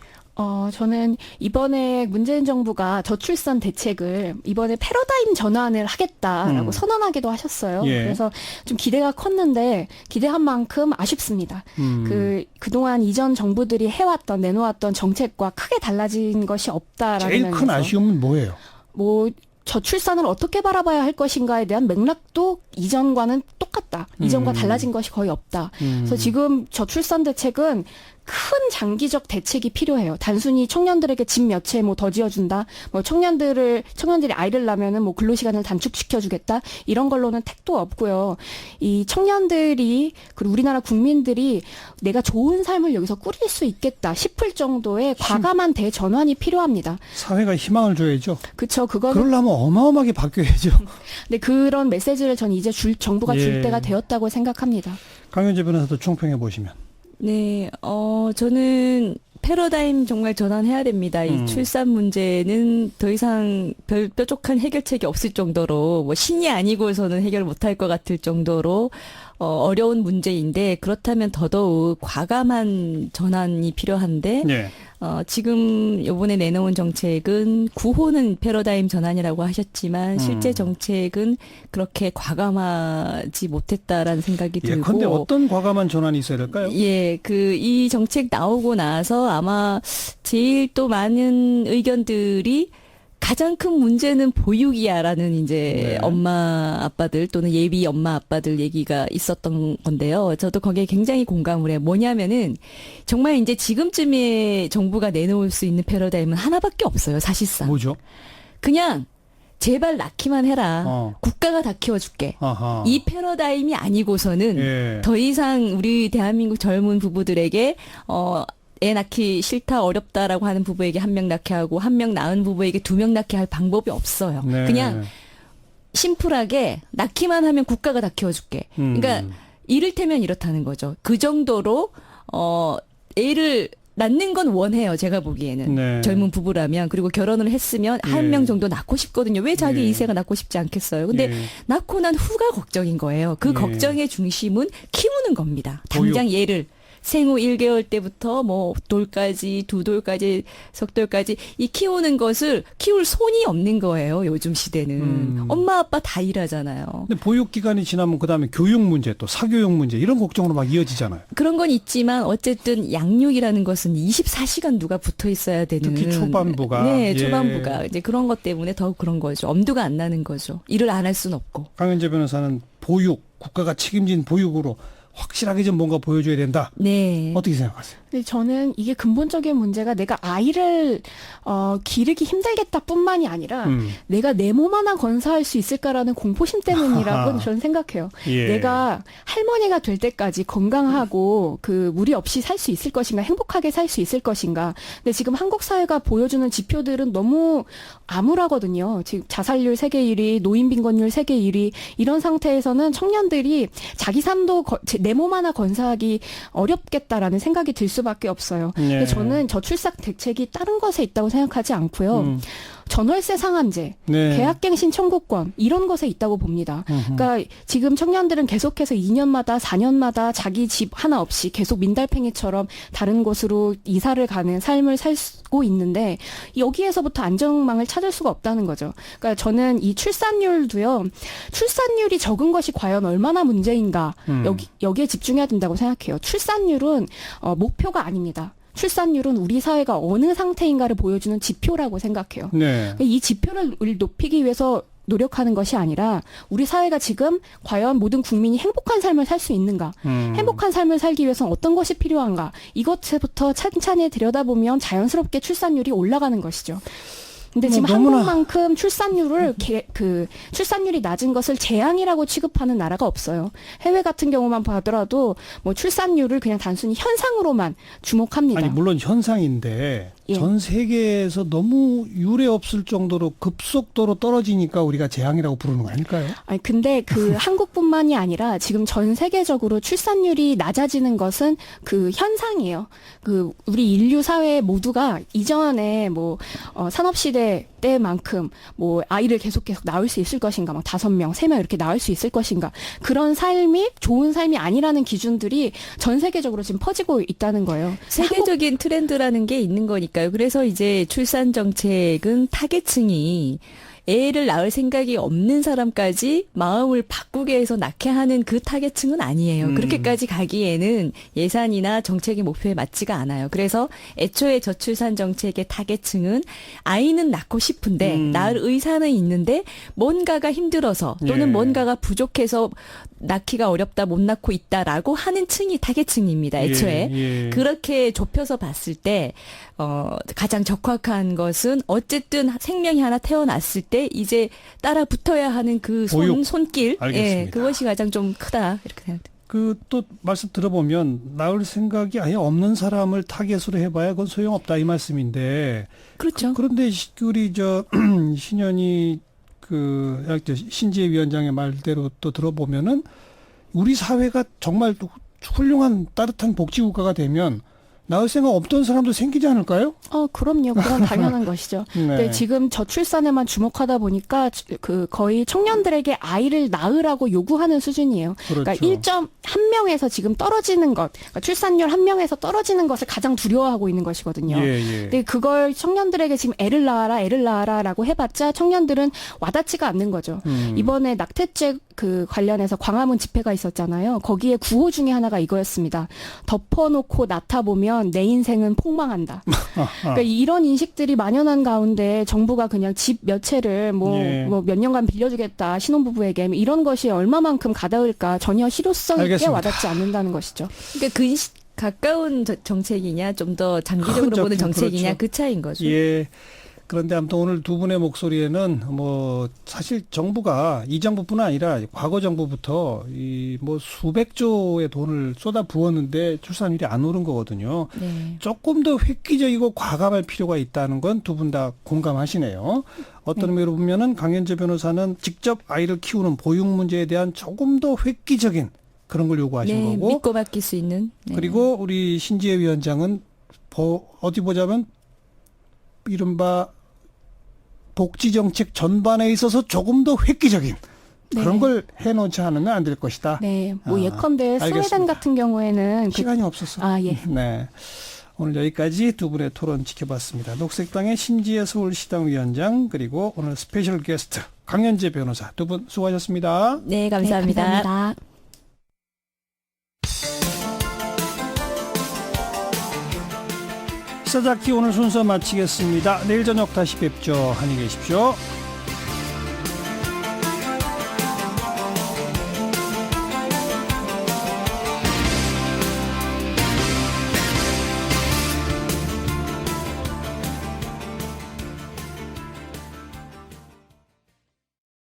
저는 이번에 문재인 정부가 저출산 대책을 이번에 패러다임 전환을 하겠다라고 선언하기도 하셨어요. 예. 그래서 좀 기대가 컸는데 기대한 만큼 아쉽습니다. 그동안 이전 정부들이 내놓았던 정책과 크게 달라진 것이 없다라는 제일 큰 면에서 아쉬움은 뭐예요? 저출산을 어떻게 바라봐야 할 것인가에 대한 맥락도 이전과는 똑같다. 이전과 달라진 것이 거의 없다. 그래서 지금 저출산 대책은 큰 장기적 대책이 필요해요. 단순히 청년들에게 집 몇 채 뭐 더 지어준다, 뭐 청년들이 아이를 낳으면은 뭐 근로시간을 단축시켜주겠다, 이런 걸로는 택도 없고요. 이 청년들이, 그리고 우리나라 국민들이 내가 좋은 삶을 여기서 꾸릴 수 있겠다 싶을 정도의 과감한 대전환이 필요합니다. 사회가 희망을 줘야죠. 그렇죠. 그러려면 어마어마하게 바뀌어야죠. 근데 그런 메시지를 전 이제 정부가 줄 예. 때가 되었다고 생각합니다. 강현재 변호사도 총평해 보시면. 네, 저는 패러다임 정말 전환해야 됩니다. 이 출산 문제는 더 이상 뾰족한 해결책이 없을 정도로, 뭐 신이 아니고서는 해결 못할 것 같을 정도로 어려운 문제인데, 그렇다면 더더욱 과감한 전환이 필요한데, 예. 지금 이번에 내놓은 정책은 구호는 패러다임 전환이라고 하셨지만 실제 정책은 그렇게 과감하지 못했다라는 생각이 들고. 그런데 어떤 과감한 전환이 있어야 될까요? 예, 이 정책 나오고 나서 아마 제일 또 많은 의견들이 가장 큰 문제는 보육이야라는 이제 엄마 아빠들 또는 예비 엄마 아빠들 얘기가 있었던 건데요. 저도 거기에 굉장히 공감을 해요. 뭐냐면은 정말 이제 지금쯤에 정부가 내놓을 수 있는 패러다임은 하나밖에 없어요. 사실상. 뭐죠? 그냥 제발 낳기만 해라. 국가가 다 키워줄게. 아하. 이 패러다임이 아니고서는 예. 더 이상 우리 대한민국 젊은 부부들에게 애 낳기 싫다, 어렵다라고 하는 부부에게 1명 낳게 하고 1명 낳은 부부에게 2명 낳게 할 방법이 없어요. 네. 그냥 심플하게 낳기만 하면 국가가 다 키워줄게. 그러니까 이를테면 이렇다는 거죠. 그 정도로 애를 낳는 건 원해요. 제가 보기에는. 네. 젊은 부부라면. 그리고 결혼을 했으면 예. 1명 정도 낳고 싶거든요. 왜 자기 예. 이세가 낳고 싶지 않겠어요. 근데 예. 낳고 난 후가 걱정인 거예요. 그 예. 걱정의 중심은 키우는 겁니다. 당장 얘를 생후 1개월 때부터 뭐 돌까지, 2돌까지, 석돌까지 이 키우는 것을 키울 손이 없는 거예요. 요즘 시대는. 엄마 아빠 다 일하잖아요. 근데 보육 기간이 지나면 그다음에 교육 문제 또 사교육 문제 이런 걱정으로 막 이어지잖아요. 그런 건 있지만 어쨌든 양육이라는 것은 24시간 누가 붙어 있어야 되는. 특히 초반부가. 네, 예. 초반부가. 이제 그런 것 때문에 더욱 그런 거죠. 엄두가 안 나는 거죠. 일을 안 할 수는 없고. 강현재 변호사는 보육, 국가가 책임진 보육으로 확실하게 좀 뭔가 보여줘야 된다. 네. 어떻게 생각하세요? 근데 저는 이게 근본적인 문제가 내가 아이를 기르기 힘들겠다뿐만이 아니라 내가 내 몸 하나 건사할 수 있을까라는 공포심 때문이라고 저는 생각해요. 예. 내가 할머니가 될 때까지 건강하고 그 무리 없이 살 수 있을 것인가, 행복하게 살 수 있을 것인가. 근데 지금 한국 사회가 보여주는 지표들은 너무 암울하거든요. 지금 자살률 세계 1위, 노인 빈곤율 세계 1위 이런 상태에서는 청년들이 자기 삶도 내 몸 하나 건사하기 어렵겠다라는 생각이 들 수밖에 없어요. 네. 근데 저는 저출산 대책이 다른 것에 있다고 생각하지 않고요. 전월세 상한제, 네. 계약갱신 청구권 이런 것에 있다고 봅니다. 그러니까 지금 청년들은 계속해서 2년마다 4년마다 자기 집 하나 없이 계속 민달팽이처럼 다른 곳으로 이사를 가는 삶을 살고 있는데 여기에서부터 안정망을 찾을 수가 없다는 거죠. 그러니까 저는 이 출산율도요. 출산율이 적은 것이 과연 얼마나 문제인가 여기에 집중해야 된다고 생각해요. 출산율은 목표가 아닙니다. 출산율은 우리 사회가 어느 상태인가를 보여주는 지표라고 생각해요. 네. 이 지표를 높이기 위해서 노력하는 것이 아니라 우리 사회가 지금 과연 모든 국민이 행복한 삶을 살 수 있는가, 행복한 삶을 살기 위해서는 어떤 것이 필요한가, 이것부터 찬찬히 들여다보면 자연스럽게 출산율이 올라가는 것이죠. 근데 지금 한국만큼 출산율이 낮은 것을 재앙이라고 취급하는 나라가 없어요. 해외 같은 경우만 보더라도 뭐 출산율을 그냥 단순히 현상으로만 주목합니다. 아니 물론 현상인데 예. 전 세계에서 너무 유례 없을 정도로 급속도로 떨어지니까 우리가 재앙이라고 부르는 거 아닐까요? 아니 근데 그 한국뿐만이 아니라 지금 전 세계적으로 출산율이 낮아지는 것은 그 현상이에요. 그 우리 인류 사회 모두가 이전에 뭐 산업 시대 때만큼 뭐 아이를 계속 낳을 수 있을 것인가, 막 5명, 3명 이렇게 낳을 수 있을 것인가, 그런 삶이 좋은 삶이 아니라는 기준들이 전 세계적으로 지금 퍼지고 있다는 거예요. 세계적인 트렌드라는 게 있는 거니까요. 그래서 이제 출산 정책은 타겟층이 애를 낳을 생각이 없는 사람까지 마음을 바꾸게 해서 낳게 하는 그 타겟층은 아니에요. 그렇게까지 가기에는 예산이나 정책의 목표에 맞지가 않아요. 그래서 애초에 저출산 정책의 타겟층은 아이는 낳고 싶은데 낳을 의사는 있는데 뭔가가 힘들어서 또는 예. 뭔가가 부족해서 낳기가 어렵다, 못 낳고 있다라고 하는 층이 타겟층입니다. 애초에. 예. 그렇게 좁혀서 봤을 때 가장 적확한 것은 어쨌든 생명이 하나 태어났을 때 이제 따라 붙어야 하는 그 손길, 알겠습니다. 예, 그것이 가장 좀 크다 이렇게 생각됩니다. 그 또 말씀 들어보면 낳을 생각이 아예 없는 사람을 타겟으로 해봐야 그건 소용없다 이 말씀인데. 그렇죠. 그런데 우리 신현희 신지혜 위원장의 말대로 또 들어보면은 우리 사회가 정말 훌륭한 따뜻한 복지국가가 되면 낳을 생각 없던 사람도 생기지 않을까요? 그럼요. 그건 당연한 것이죠. 네. 근데 지금 저출산에만 주목하다 보니까 거의 청년들에게 아이를 낳으라고 요구하는 수준이에요. 그렇죠. 그러니까 1.1명에서 지금 떨어지는 것, 그러니까 출산율 1명에서 떨어지는 것을 가장 두려워하고 있는 것이거든요. 예. 근데 그걸 청년들에게 지금 애를 낳아라라고 해봤자 청년들은 와닿지가 않는 거죠. 이번에 낙태죄 관련해서 광화문 집회가 있었잖아요. 거기에 구호 중에 하나가 이거였습니다. 덮어놓고 낳다 보면 내 인생은 폭망한다. 그러니까 이런 인식들이 만연한 가운데 정부가 그냥 집 몇 채를 몇 년간 빌려주겠다 신혼부부에게 이런 것이 얼마만큼 가다울까 전혀 실효성 있게 알겠습니다. 와닿지 않는다는 것이죠. 그러니까 가까운 정책이냐 좀 더 장기적으로 보는 정책이냐 그렇죠. 그 차이인 거죠. 예. 그런데 아무튼 오늘 두 분의 목소리에는 사실 정부가 이 정부뿐 아니라 과거 정부부터 수백조의 돈을 쏟아 부었는데 출산율이 안 오른 거거든요. 네. 조금 더 획기적이고 과감할 필요가 있다는 건 두 분 다 공감하시네요. 어떤 의미로 보면은 강현재 변호사는 직접 아이를 키우는 보육 문제에 대한 조금 더 획기적인 그런 걸 요구하신 거고. 믿고 맡길 수 있는. 네. 그리고 우리 신지혜 위원장은 어디 보자면 이른바 복지정책 전반에 있어서 조금 더 획기적인 네. 그런 걸 해놓지 않으면 안 될 것이다. 네, 뭐 예컨대 스웨덴 알겠습니다. 같은 경우에는 시간이 없어서. 예. 네. 오늘 여기까지 두 분의 토론 지켜봤습니다. 녹색당의 신지혜 서울시당 위원장 그리고 오늘 스페셜 게스트 강연재 변호사 두 분 수고하셨습니다. 네, 감사합니다. 네, 감사합니다. 시사자키 오늘 순서 마치겠습니다. 내일 저녁 다시 뵙죠. 안녕히 계십시오.